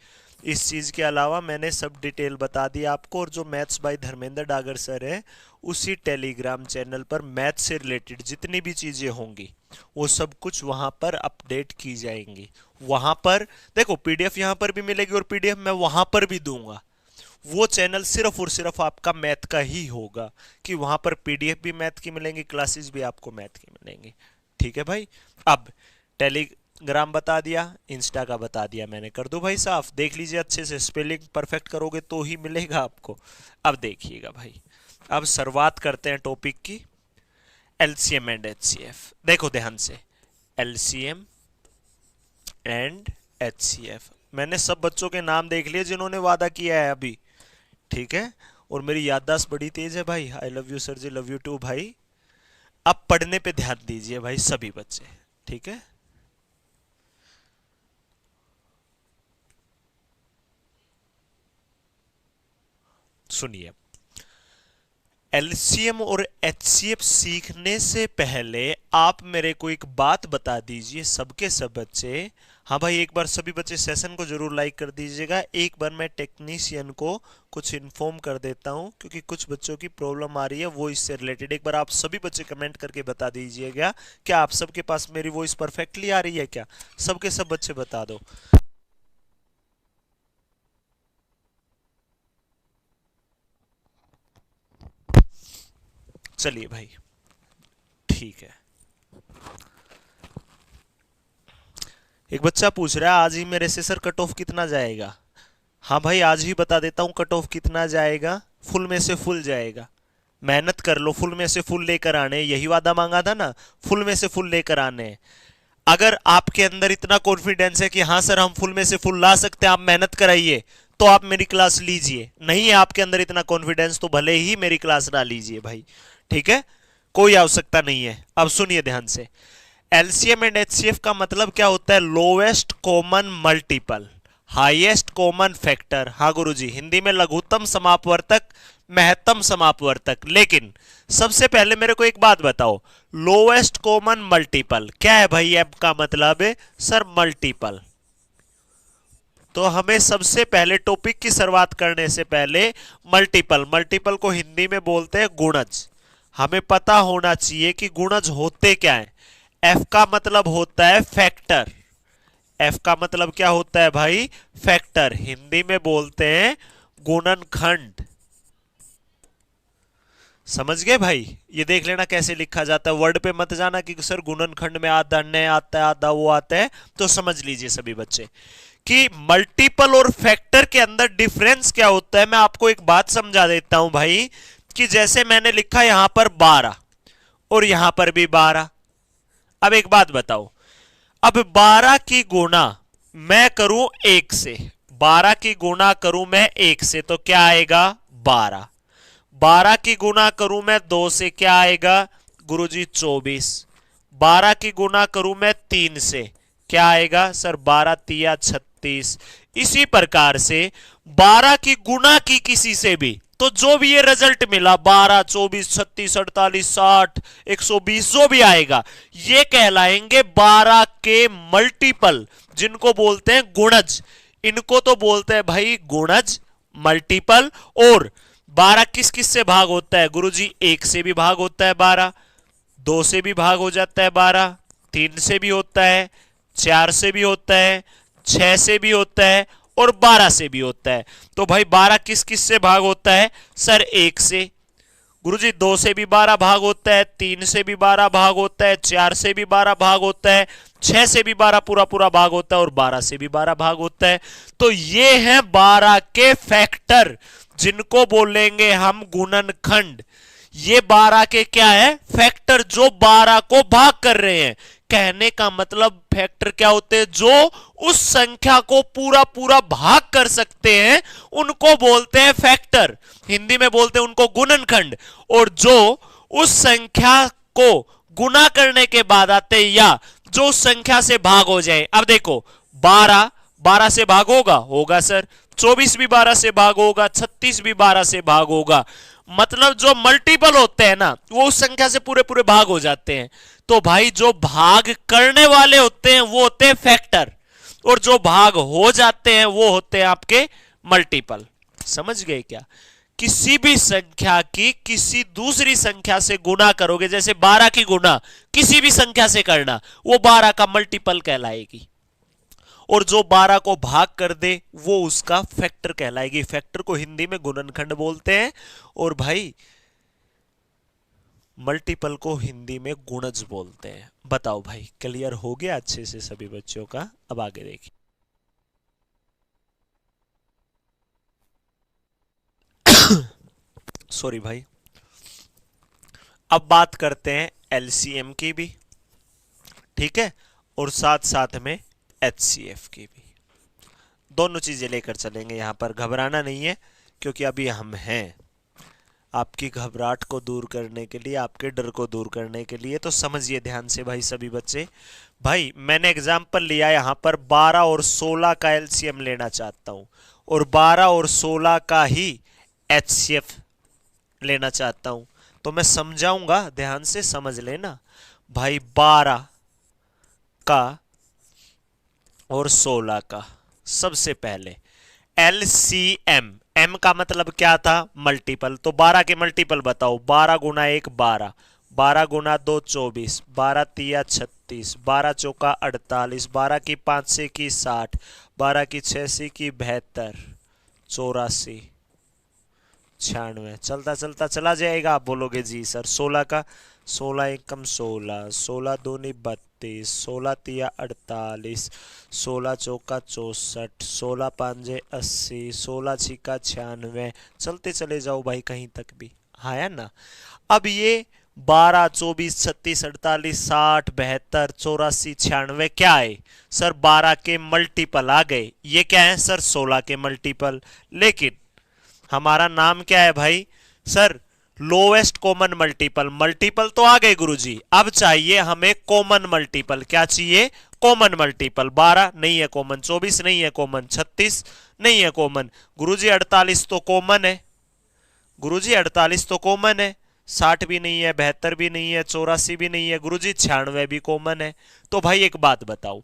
Speaker 1: इस चीज़ के अलावा मैंने सब डिटेल बता दी आपको। और जो maths by Dharmendra Dagar sir है, उसी टेलीग्राम चैनल पर मैथ से रिलेटेड जितनी भी चीज़ें होंगी वो सब कुछ वहां पर अपडेट की जाएंगी। वहां पर देखो पीडीएफ यहाँ पर भी मिलेगी और पीडीएफ मैं वहां पर भी दूंगा। वो चैनल सिर्फ और सिर्फ आपका मैथ का ही होगा कि वहां पर पीडीएफ भी मैथ की मिलेंगी, क्लासेस भी आपको मैथ की मिलेंगी, ठीक है भाई? अब टेलीग्राम बता दिया, इंस्टा का बता दिया मैंने, कर दो भाई साफ, देख लीजिए अच्छे से, स्पेलिंग परफेक्ट करोगे तो ही मिलेगा आपको। अब देखिएगा भाई, अब शुरुआत करते हैं टॉपिक की, एलसीएम एंड एचसीएफ। देखो ध्यान से, एलसीएम एंड एचसीएफ, मैंने सब बच्चों के नाम देख लिए जिन्होंने वादा किया है अभी, ठीक है? और मेरी याददाश्त बड़ी तेज है भाई, I love you sir ji, love you too भाई। अब पढ़ने पे ध्यान दीजिए भाई सभी बच्चे, ठीक है? सुनिए, एलसीएम और एचसीएफ सीखने से पहले आप मेरे को एक बात बता दीजिए, सबके सब बच्चे। हाँ भाई, एक बार सभी बच्चे सेशन को जरूर लाइक कर दीजिएगा। एक बार मैं टेक्नीशियन को कुछ इन्फॉर्म कर देता हूँ, क्योंकि कुछ बच्चों की प्रॉब्लम आ रही है वो इससे रिलेटेड। एक बार आप सभी बच्चे कमेंट करके बता दीजिएगा, क्या आप सबके पास मेरी वॉइस परफेक्टली आ रही है? क्या सबके सब बच्चे बता दो। चलिए भाई, ठीक है। एक बच्चा पूछ रहा है आज ही मेरे से सर कट ऑफ कितना जाएगा? हाँ भाई, आज ही बता देता हूँ कट ऑफ कितना जाएगा। फुल में से फुल जाएगा। मेहनत कर लो, फुल में से फुल लेकर आने, यही वादा मांगा था ना, फुल में से फुल लेकर आने। अगर आपके अंदर इतना कॉन्फिडेंस है कि हाँ सर हम फुल में से फुल ला सकते हैं, आप मेहनत कराइए, तो आप मेरी क्लास लीजिए। नहीं है आपके अंदर इतना कॉन्फिडेंस तो भले ही मेरी क्लास ना लीजिए भाई, ठीक है, कोई आवश्यकता नहीं है। अब सुनिए ध्यान से, एलसीएम एंड एचसीएफ का मतलब क्या होता है? Lowest common multiple, highest common factor. हाँ गुरुजी, हिंदी में लघुत्तम समापवर्तक, महत्तम समापवर्तक। लेकिन सबसे पहले मेरे को एक बात बताओ, लोवेस्ट कॉमन मल्टीपल क्या है भाई? एम का मतलब है सर मल्टीपल। तो हमें सबसे पहले टॉपिक की शुरुआत करने से पहले मल्टीपल को हिंदी में बोलते हैं गुणज। हमें पता होना चाहिए कि गुणज होते क्या है। एफ का मतलब होता है फैक्टर। एफ का मतलब क्या होता है भाई? फैक्टर। हिंदी में बोलते हैं गुणनखंड। समझ गए भाई? ये देख लेना कैसे लिखा जाता है, वर्ड पे मत जाना कि सर गुणनखंड में आधा न आता है, आधा वो आता है। तो समझ लीजिए सभी बच्चे कि मल्टीपल और फैक्टर के अंदर डिफरेंस क्या होता है। मैं आपको एक बात समझा देता हूं भाई, कि जैसे मैंने लिखा यहां पर 12 और यहां पर भी 12। अब एक बात बताओ, अब 12 की गुणा मैं करूं 1 से, 12 की गुणा करूं मैं 1 से तो क्या आएगा? 12। 12 की गुणा करूं मैं 2 से, क्या आएगा गुरुजी? 24। 12 की गुणा करूं मैं 3 से, क्या आएगा सर? 12 तिया 36। इसी प्रकार से 12 की गुणा की किसी से भी, तो जो भी ये रिजल्ट मिला 12, 24, 36, 48, 60, 120 जो भी आएगा, ये कहलाएंगे 12 के मल्टीपल, जिनको बोलते हैं गुणज। इनको तो बोलते हैं भाई गुणज, मल्टीपल। और 12 किस किस से भाग होता है गुरुजी? 1 से भी भाग होता है 12, 2 से भी भाग हो जाता है 12, 3 से भी होता है, 4 से भी होता है, 6 से भी होता है और 12 से भी होता है। तो भाई 12 किस किस से भाग होता है सर? 1 से। गुरुजी 2 से भी 12 भाग होता है, 3 से भी 12 भाग होता है, 4 से भी 12 भाग होता है, 6 से भी 12 पूरा पूरा भाग होता है और 12 से भी 12 भाग होता है। तो ये है 12 के फैक्टर, जिनको बोलेंगे हम गुणनखंड। ये 12 के क्या है? फैक्टर, जो 12 को भाग कर रहे हैं। कहने का मतलब फैक्टर क्या होते हैं? जो उस संख्या को पूरा पूरा भाग कर सकते हैं उनको बोलते हैं फैक्टर। हिंदी में बोलते हैं उनको गुणनखंड। और जो उस संख्या को गुना करने के बाद आते हैं, या जो उस संख्या से भाग हो जाए। अब देखो 12 से भाग होगा सर, 24 भी 12 से भाग होगा, 36 भी 12 से भाग होगा। मतलब जो मल्टीपल होते हैं ना, वो उस संख्या से पूरे पूरे भाग हो जाते हैं। तो भाई जो भाग करने वाले होते हैं वो होते हैं फैक्टर, और जो भाग हो जाते हैं वो होते हैं आपके मल्टीपल। समझ गए क्या? किसी भी संख्या की किसी दूसरी संख्या से गुना करोगे, जैसे 12 की गुना किसी भी संख्या से करना, वो 12 का मल्टीपल कहलाएगी। और जो 12 को भाग कर दे वो उसका फैक्टर कहलाएगी। फैक्टर को हिंदी में गुणनखंड बोलते हैं, और भाई मल्टीपल को हिंदी में गुणज बोलते हैं। बताओ भाई, क्लियर हो गया अच्छे से सभी बच्चों का? अब आगे देखिए। सॉरी भाई, अब बात करते हैं एलसीएम की भी, ठीक है, और साथ साथ में एचसीएफ की भी। दोनों चीजें लेकर चलेंगे, यहां पर घबराना नहीं है, क्योंकि अभी हम हैं आपकी घबराहट को दूर करने के लिए, आपके डर को दूर करने के लिए। तो समझिए ध्यान से भाई सभी बच्चे। भाई मैंने एग्जाम्पल लिया यहां पर 12 और 16 का एलसीएम लेना चाहता हूं, और 12 और 16 का ही एचसीएफ लेना चाहता हूं, तो मैं समझाऊंगा, ध्यान से समझ लेना भाई। 12 का और 16 का सबसे पहले LCM, एम का मतलब क्या था, मल्टीपल, तो 12 के मल्टीपल बताओ। 12 गुना 1 12, 12 गुना 2 24, 12 तिया 36, 12 चौका 48, 12 की 5 से की 60, 12 की 6 से की 72, 84, 96, चलता चलता चला जाएगा। आप बोलोगे जी सर 16 का, 16 एकम 16, 16 दूनी 32, 16 तिया 48, 16 चौका 64, 16 पांजे 80, 16 छिका 96, चलते चले जाओ भाई कहीं तक भी, हाँ है ना। अब ये 12 24 36 48 60 72 84 96 क्या है सर, 12 के मल्टीपल आ गए। ये क्या है सर, 16 के मल्टीपल। लेकिन हमारा नाम क्या है भाई sir, lowest common multiple. Multiple तो आ गए गुरुजी, अब चाहिए हमें कॉमन मल्टीपल। क्या चाहिए, कॉमन मल्टीपल। 12 नहीं है कॉमन, 24 नहीं है कॉमन, 36 नहीं है कॉमन, गुरुजी 48 तो कॉमन है, गुरुजी 48 तो कॉमन है, 60 भी नहीं है, 72 भी नहीं है, 84 भी नहीं है, गुरुजी 96 भी कॉमन है। तो भाई एक बात बताओ,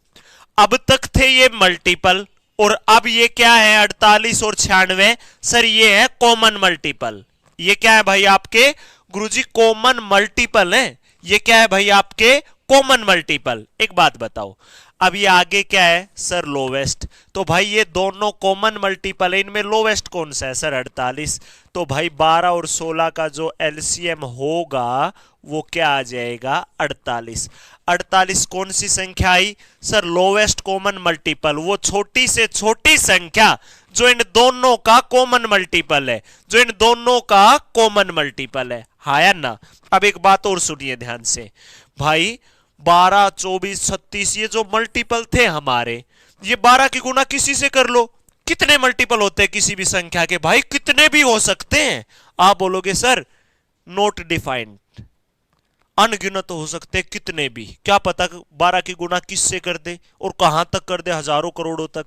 Speaker 1: अब तक थे ये मल्टीपल और अब ये क्या है 48 और 96, सर ये है कॉमन मल्टीपल। ये क्या है भाई आपके गुरुजी, कॉमन मल्टीपल है। ये क्या है भाई आपके कॉमन मल्टीपल। एक बात बताओ, अब ये आगे क्या है सर, लोवेस्ट। तो भाई ये दोनों कॉमन मल्टीपल है, इनमें लोवेस्ट कौन सा है सर, 48। तो भाई 12 और 16 का जो एलसीएम होगा वो क्या आ जाएगा, 48। 48 कौन सी संख्या आई सर, लोवेस्ट कॉमन मल्टीपल, वो छोटी से छोटी संख्या जो इन दोनों का कॉमन मल्टीपल है, जो इन दोनों का कॉमन मल्टीपल है, हाँ या ना। अब एक बात और सुनिए ध्यान से भाई, 12 24 36 ये जो मल्टीपल थे हमारे, ये 12 की गुना किसी से कर लो। कितने मल्टीपल होते हैं किसी भी संख्या के भाई, कितने भी हो सकते हैं। आप बोलोगे सर नोट डिफाइंड, अनगिनत हो सकते हैं कितने भी, क्या पता 12 की गुना किससे कर दे और कहां तक कर दे, हजारों करोड़ों तक।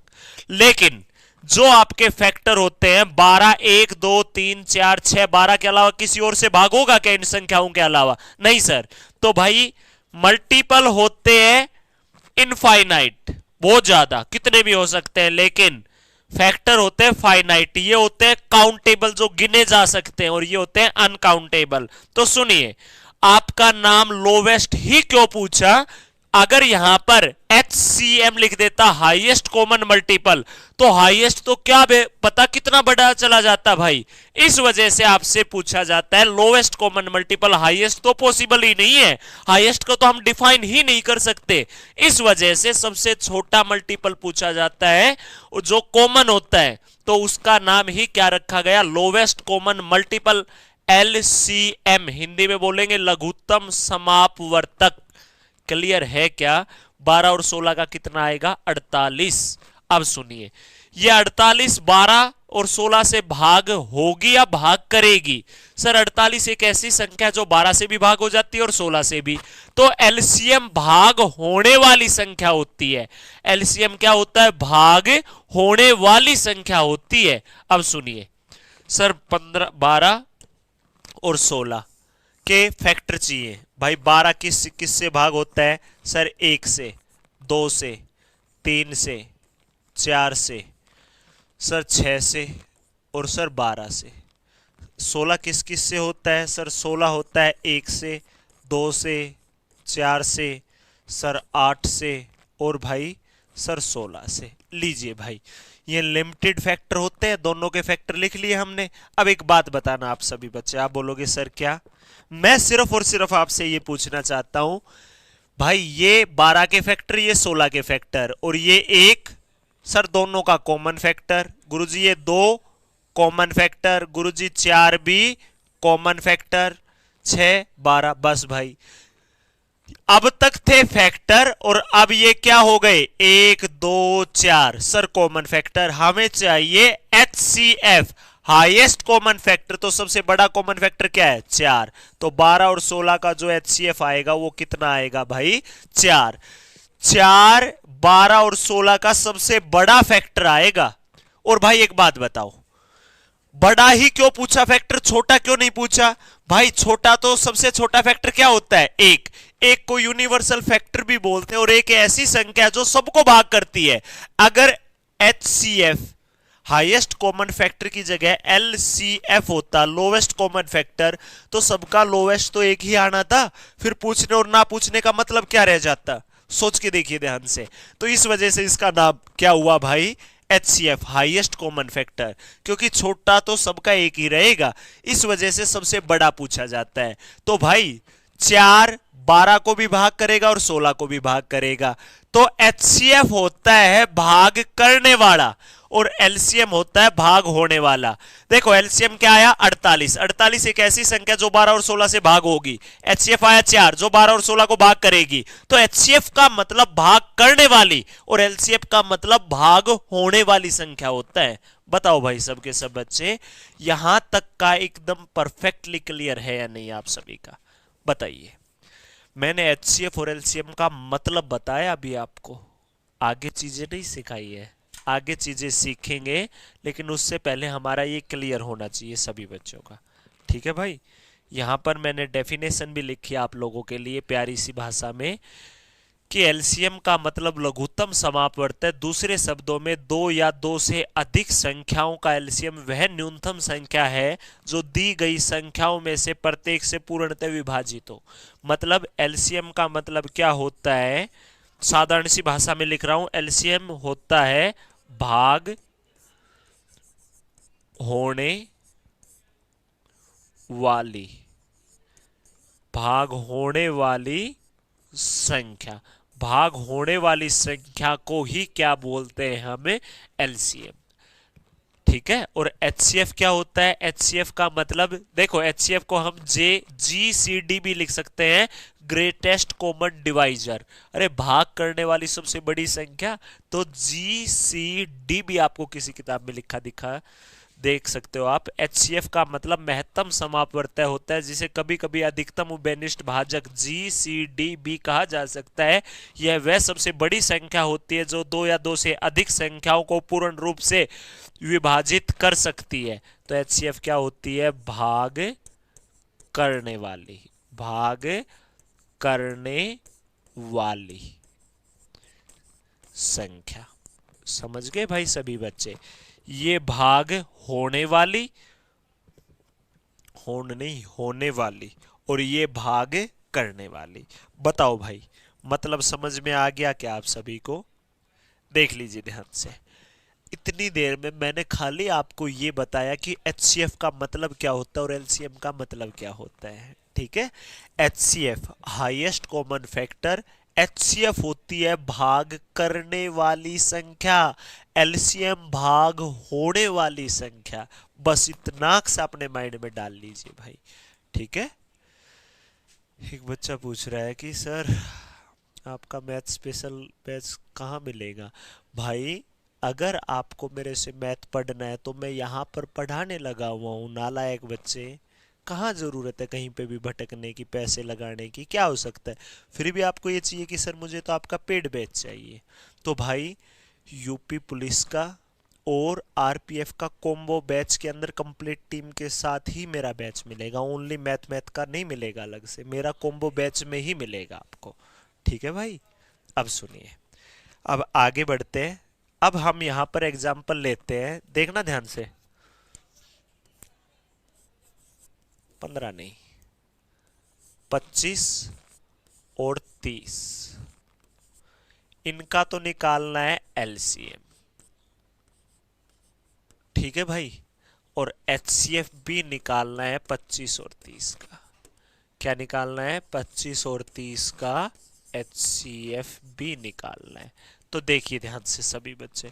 Speaker 1: लेकिन जो आपके फैक्टर होते हैं 12 1 2 3 4 6, 12 के अलावा किसी और से भाग होगा क्या इन संख्याओं के अलावा, नहीं सर। तो भाई मल्टीपल होते हैं इनफाइनाइट, बहुत ज्यादा, कितने भी हो सकते हैं, लेकिन फैक्टर होते हैं फाइनाइट, ये होते हैं काउंटेबल जो गिने जा सकते हैं, और ये होते हैं अनकाउंटेबल। तो सुनिए, आपका नाम लोवेस्ट ही क्यों पूछा, अगर यहां पर HCM लिख देता हाईएस्ट कॉमन मल्टीपल, तो हाईएस्ट तो क्या पता कितना बड़ा चला जाता भाई। इस वजह से आपसे पूछा जाता है लोवेस्ट कॉमन मल्टीपल, हाईएस्ट तो पॉसिबल ही नहीं है, हाईएस्ट को तो हम डिफाइन ही नहीं कर सकते। इस वजह से सबसे छोटा मल्टीपल पूछा जाता है जो कॉमन होता है, तो उसका नाम ही क्या रखा गया, lowest common multiple, LCM। Hindi में बोलेंगे लघुत्तम समापवर्तक। क्लियर है क्या, 12 और 16 का कितना आएगा, 48। अब सुनिए, ये 48 12 और 16 से भाग होगी या भाग करेगी, सर 48 एक ऐसी संख्या जो 12 से भी भाग हो जाती है और 16 से भी, तो एलसीएम भाग होने वाली संख्या होती है। एलसीएम क्या होता है, भाग होने वाली संख्या होती है। अब सुनिए सर 15 12 और 16 के फैक्टर चाहिए भाई। 12 किससे भाग होता है सर, 1 से, 2 से, 3 से, 4 से, सर 6 से और सर 12 से। 16 किस किस से होता है सर, 16 होता है 1 से, 2 से, 4 से, सर 8 से और भाई सर 16 से। लीजिए भाई, ये लिमिटेड फैक्टर होते हैं, दोनों के फैक्टर लिख लिए हमने। अब एक बात बताना आप सभी बच्चे, आप बोलोगे सर क्या, मैं सिर्फ और सिर्फ आपसे ये पूछना चाहता हूं भाई, ये 12 के फैक्टर, ये 16 के फैक्टर, और ये एक सर दोनों का कॉमन फैक्टर, गुरुजी ये 2 कॉमन फैक्टर, गुरुजी 4 भी कॉमन फैक्टर, 6 12, बस भाई अब तक थे फैक्टर और अब ये क्या हो गए, 1 2 4 सर कॉमन फैक्टर। हमें चाहिए HCF, हाईएस्ट कॉमन फैक्टर। तो सबसे बड़ा कॉमन फैक्टर क्या है, 4। तो 12 और 16 का जो HCF आएगा वो कितना आएगा भाई, 4। 4 12 और 16 का सबसे बड़ा फैक्टर आएगा। और भाई एक बात बताओ, बड़ा ही क्यों पूछा फैक्टर, छोटा क्यों नहीं पूछा? भाई छोटा तो सबसे छोटा फैक्टर क्या होता है? एक। एक को यूनिवर्सल फैक्टर भी बोलते हैं और एक ऐसी संख्या जो सबको भाग करती है। अगर HCF हाईएस्ट कॉमन फैक्टर की जगह LCF होता, लोवेस्ट कॉमन फैक्टर, तो सबका लोवेस्ट तो एक ही आना था, फिर पूछने और ना पूछने का मतलब क्या रह जाता? सोच के देखिए ध्यान से। तो इस वजह से इसका नाम क्या हुआ भाई? HCF हाईएस्ट कॉमन फैक्टर, क्योंकि छोटा तो सबका एक ही रहेगा, इस वजह से सबसे बड़ा पूछा जाता है। तो भाई 4 12 को भी भाग करेगा और 16 को भी भाग करेगा, तो HCF होता है भाग करने वाला और LCM होता है भाग होने वाला। देखो LCM क्या आया? 48। 48 एक ऐसी संख्या जो 12 और 16 से भाग होगी। HCF आया 4 जो 12 और 16 को भाग करेगी। तो HCF का मतलब भाग करने वाली और LCF का मतलब भाग होने वाली संख्या होता है। बताओ भाई सबके सब बच्चे, यहां तक का एकदम परफेक्टली क्लियर है या नहीं आप सभी का? बताइए। मैंने HCF और LCM का मतलब बताया अभी आपको, आगे चीजें नहीं सिखाई है, आगे चीजें सीखेंगे, लेकिन उससे पहले हमारा ये क्लियर होना चाहिए सभी बच्चों का। ठीक है भाई, यहां पर मैंने डेफिनेशन भी लिखी आप लोगों के लिए प्यारी सी भाषा में कि LCM का मतलब लघुत्तम समापवर्त है। दूसरे शब्दों में दो या दो से अधिक संख्याओं का LCM वह न्यूनतम संख्या है जो दी गई संख्याओं में से प्रत्येक से पूर्णतः विभाजित हो। मतलब LCM का मतलब क्या होता है? साधारण सी भाषा में लिख रहा हूं, LCM होता है भाग होने वाली, भाग होने वाली संख्या। भाग होने वाली संख्या को ही क्या बोलते हैं हमें? LCM। ठीक है। और HCF क्या होता है? HCF का मतलब देखो, HCF को हम GCD भी लिख सकते हैं, ग्रेटेस्ट कॉमन डिवाइजर। अरे भाग करने वाली सबसे बड़ी संख्या, तो GCD भी आपको किसी किताब में लिखा दिखा देख सकते हो आप। HCF का मतलब महत्तम समापवर्तय होता है, जिसे कभी कभी अधिकतम उभयनिष्ठ भाजक GCD भी कहा जा सकता है। यह वह सबसे बड़ी संख्या होती है जो दो या दो से अधिक संख्याओं को पूर्ण रूप से विभाजित कर सकती है। तो HCF क्या होती है? भाग करने वाली, भाग करने वाली संख्या। समझ गए भाई सभी बच्चे? ये भाग होने वाली, होने वाली, और ये भाग करने वाली। बताओ भाई, मतलब समझ में आ गया क्या आप सभी को? देख लीजिए ध्यान से। इतनी देर में मैंने खाली आपको ये बताया कि HCF का मतलब क्या होता है और LCM का मतलब क्या होता है। ठीक है। HCF highest common factor, HCF होती है भाग करने वाली संख्या, LCM भाग होने वाली संख्या। बस इतना सा अपने माइंड में डाल लीजिए भाई। ठीक है। एक बच्चा पूछ रहा है कि सर आपका मैथ स्पेशल बैच कहाँ मिलेगा? भाई अगर आपको मेरे से मैथ पढ़ना है तो मैं यहाँ पर पढ़ाने लगा हुआ हूँ। नालायक बच्चे, कहाँ जरूरत है कहीं पे भी भटकने की, पैसे लगाने की? क्या हो सकता है? फिर भी आपको ये चाहिए कि सर मुझे तो आपका पेड बैच चाहिए। तो भाई यूपी पुलिस का और RPF का कॉम्बो बैच के अंदर कंप्लीट टीम के साथ ही मेरा बैच मिलेगा। ओनली मैथ का नहीं मिलेगा अलग से, मेरा कॉम्बो बैच में ही मिलेगा आपको। ठीक है भाई। अब सुनिए, अब आगे बढ़ते हैं। अब हम यहां पर एग्जाम्पल लेते हैं, देखना ध्यान से। 15 नहीं, 25 और 30, इनका तो निकालना है LCM। ठीक है भाई। और HCF भी निकालना है 25 और 30 का। क्या निकालना है? 25 और 30 का HCF भी निकालना है। तो देखिए ध्यान से सभी बच्चे,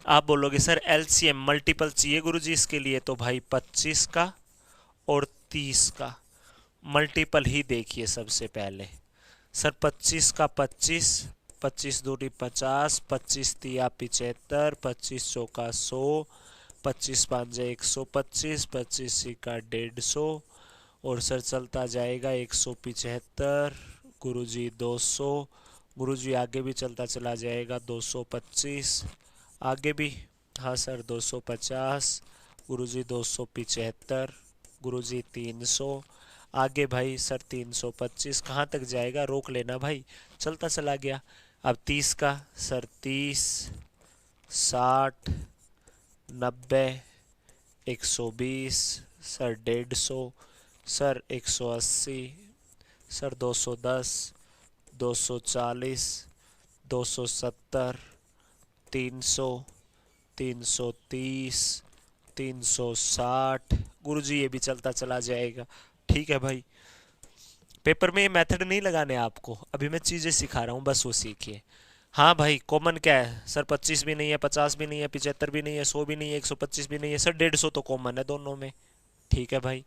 Speaker 1: आप बोलोगे सर LCM मल्टीपल चाहिए गुरुजी इसके लिए, तो भाई 25 का और 30 का मल्टीपल ही देखिए सबसे पहले। सर 25 का 25, 25 दूनी 50, 25 तिया 75, 25 चौका 100, 25 पांजे 125, 25 का 150, और सर चलता जाएगा 175, गुरुजी 200, गुरुजी आगे भी चलता चला जाएगा 225, आगे भी, हाँ सर 250, गुरुजी 275, गुरुजी 300, आगे भाई सर 325, कहाँ तक जाएगा रोक लेना भाई, चलता चला गया। अब 30 का सर 30, 60, 90, 120, सर 150, सर 180, सर 210, 240, 270, 300, 330, 360, गुरुजी ये भी चलता चला जाएगा। ठीक है भाई, पेपर में ये मेथड नहीं लगाने आपको, अभी मैं चीज़ें सिखा रहा हूँ, बस वो सीखिए। हाँ भाई, कॉमन क्या है सर? 25 भी नहीं है, 50 भी नहीं है, 75 भी नहीं है, 100 भी नहीं है, 125 भी नहीं है सर, 150 तो कॉमन है दोनों में। ठीक है भाई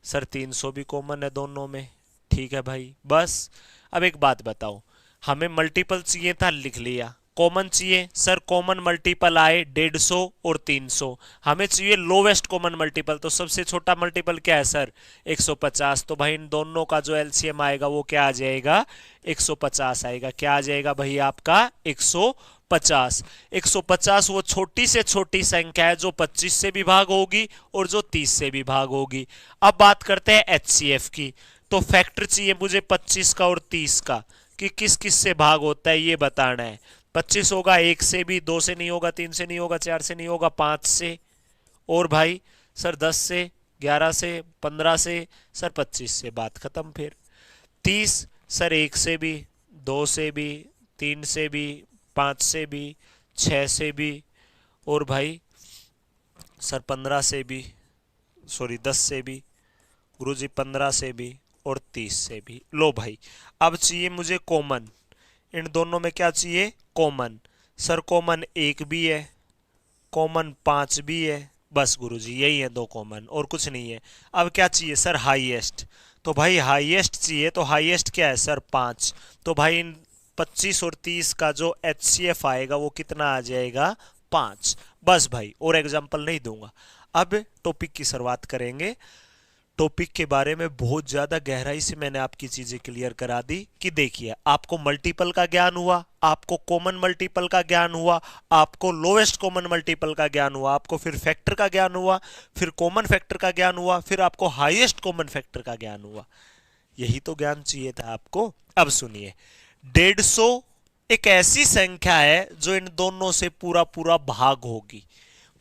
Speaker 1: सर, 300 भी कॉमन है दोनों में। ठीक है भाई, बस अब एक बात बताओ, हमें मल्टीपल चाहिए था, लिख लिया। कॉमन चाहिए सर, कॉमन मल्टीपल आए 150 और 300। हमें चाहिए लोवेस्ट कॉमन मल्टीपल, तो सबसे छोटा मल्टीपल क्या है सर? 150। तो भाई इन दोनों का जो एलसीएम आएगा वो क्या आ जाएगा? 150 आएगा। क्या आ जाएगा भाई आपका? 150। 150 वो छोटी से छोटी संख्या है जो 25 से भी भाग होगी और जो 30 से भी भाग होगी। अब बात करते हैं एचसीएफ की। तो फैक्टर चाहिए मुझे 25 का और 30 का, कि किस किस से भाग होता है ये बताना है। 25 होगा 1 से भी, 2 से नहीं होगा, 3 से नहीं होगा, 4 से नहीं होगा, 5 से, और भाई सर 10 से, 11 से, 15 से, सर 25 से, बात खत्म। फिर 30 सर 1 से भी, 2 से भी, 3 से भी, 5 से भी, 6 से भी, और भाई सर 15 से भी, सॉरी 10 से भी, गुरुजी 15 से भी और 30 से भी। लो भाई, अब चाहिए मुझे कॉमन। इन दोनों में क्या चाहिए? कॉमन। सर कॉमन 1 भी है, कॉमन 5 भी है, बस गुरुजी यही है दो कॉमन, और कुछ नहीं है। अब क्या चाहिए सर? हाईएस्ट। तो भाई हाईएस्ट चाहिए, तो हाईएस्ट क्या है सर? 5। तो भाई इन 25 और 30 का जो एचसीएफ आएगा वो कितना आ जाएगा? 5। बस भाई, और एग्जाम्पल नहीं दूंगा। अब टॉपिक की शुरुआत करेंगे। टॉपिक के बारे में बहुत ज्यादा गहराई से मैंने आपकी चीजें क्लियर करा दी कि देखिए, आपको मल्टीपल का ज्ञान हुआ, आपको कॉमन मल्टीपल का ज्ञान हुआ, आपको लोएस्ट कॉमन मल्टीपल का ज्ञान हुआ, आपको फिर फैक्टर का ज्ञान हुआ, फिर कॉमन फैक्टर का ज्ञान हुआ, फिर आपको हाईएस्ट कॉमन फैक्टर का ज्ञान हुआ। यही तो ज्ञान चाहिए था आपको। अब सुनिए, 150 एक ऐसी संख्या है जो इन दोनों से पूरा पूरा भाग होगी।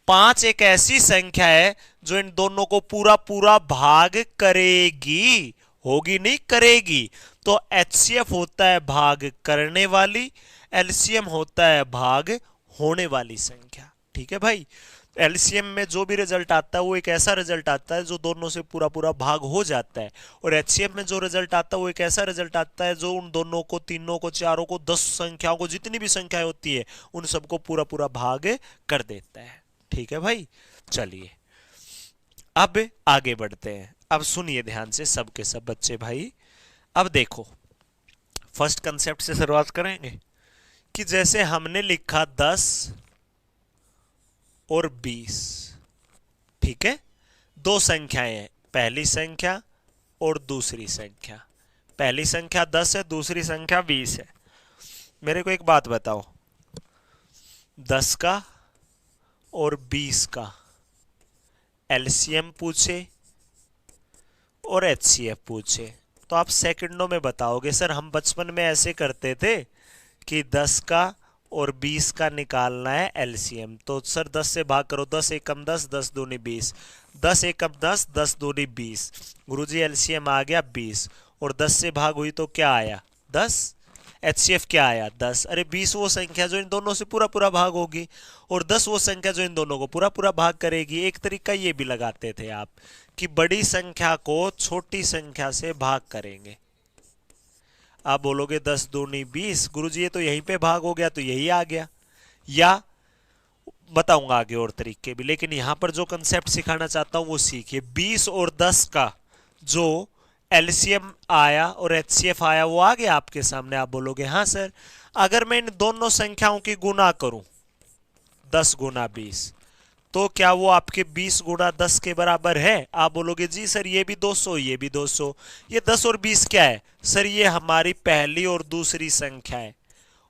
Speaker 1: 5 एक ऐसी संख्या है जो इन दोनों को पूरा पूरा भाग करेगी, होगी नहीं, करेगी। तो एचसीएफ होता है भाग करने वाली, एलसीएम होता है भाग होने वाली संख्या। ठीक है भाई, एलसीएम में जो भी रिजल्ट आता है वो एक ऐसा रिजल्ट आता है जो दोनों से पूरा पूरा भाग हो जाता है, और एचसीएफ में जो रिजल्ट आता है वो एक ऐसा रिजल्ट आता है जो उन दोनों को, तीनों को, चारों को, 10 संख्याओं को, जितनी भी संख्याएं होती है उन सबको पूरा पूरा भाग कर देता है। ठीक है भाई, चलिए अब आगे बढ़ते हैं। अब सुनिए ध्यान से सब के सब बच्चे भाई। अब देखो, फर्स्ट कंसेप्ट से शुरुआत करेंगे कि जैसे हमने लिखा 10 और 20, ठीक है, दो संख्याएं हैं, पहली संख्या और दूसरी संख्या। पहली संख्या 10 है, दूसरी संख्या 20 है। मेरे को एक बात बताओ, 10 का और 20 का एलसीएम पूछे और एचसीएफ पूछे तो आप सेकंडों में बताओगे। सर हम बचपन में ऐसे करते थे कि 10 का और 20 का निकालना है एलसीएम, तो सर 10 से भाग करो, 10 एकम 10, 10 दूनी 20, 10 एकम 10, 10 दूनी 20। गुरुजी एलसीएम आ गया 20, और 10 से भाग हुई तो क्या आया? 10। एचसीएफ क्या आया? 10। अरे 20 वो संख्या जो इन दोनों से पूरा पूरा भाग होगी, और 10 वो संख्या जो इन दोनों को पूरा पूरा भाग करेगी। एक तरीका ये भी लगाते थे आप कि बड़ी संख्या को छोटी संख्या से भाग करेंगे। आप बोलोगे 10 दूनी 20, गुरुजी ये तो यहीं पे भाग हो गया, तो यही आ गया। या बताऊंगा आगे और तरीके भी, लेकिन यहां पर जो कंसेप्ट सिखाना चाहता हूं वो सीखिए। 20 और 10 का जो एलसीएम आया और एचसीएफ आया वो आ गया आपके सामने। आप बोलोगे हाँ सर, अगर मैं इन दोनों संख्याओं की गुना करूं 10 गुना 20, तो क्या वो आपके 20 गुना 10 के बराबर है? आप बोलोगे जी सर ये भी 200, ये भी 200। ये 10 और 20 क्या है सर? ये हमारी पहली और दूसरी संख्या है,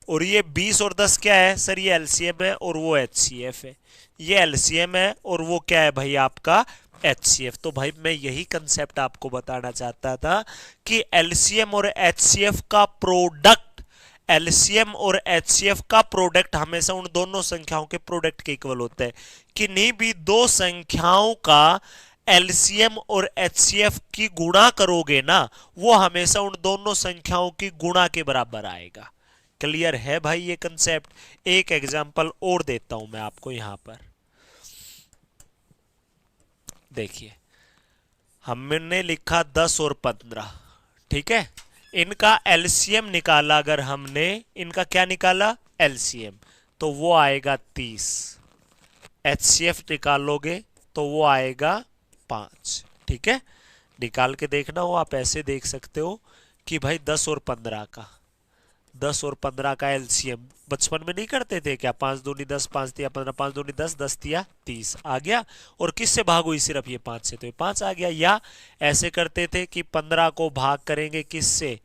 Speaker 1: और ये 20 और 10 क्या है सर, ये एलसीएम है और वो एचसीएफ है। ये एलसीएम है और वो क्या है भाई आपका एचसीएफ। तो भाई मैं यही कंसेप्ट आपको बताना चाहता था कि एलसीएम और एचसीएफ का प्रोडक्ट, एलसीएम और एचसीएफ का प्रोडक्ट हमेशा उन दोनों संख्याओं के प्रोडक्ट के इक्वल होता है। किन्हीं भी दो संख्याओं का एलसीएम और एचसीएफ की गुणा करोगे ना, वो हमेशा उन दोनों संख्याओं की गुणा के बराबर आएगा। क्लियर है भाई ये कंसेप्ट? एक एग्जांपल और देता हूं मैं आपको यहां पर। देखिए हमने लिखा 10 और 15, ठीक है, इनका एलसीएम निकाला, अगर हमने इनका क्या निकाला एलसीएम, तो वो आएगा 30। एचसीएफ निकालोगे तो वो आएगा 5। ठीक है, निकाल के देखना हो आप ऐसे देख सकते हो कि भाई 10 और 15 का एलसीएम बचपन में नहीं करते थे क्या, 5 दूनी 10, 5 तिया 15, 5 दूनी 10, 10 तिया 30 आ गया। और किससे भाग हुई सिर्फ ये 5 से, तो ये 5 आ गया। या ऐसे करते थे कि 15 को भाग करेंगे किससे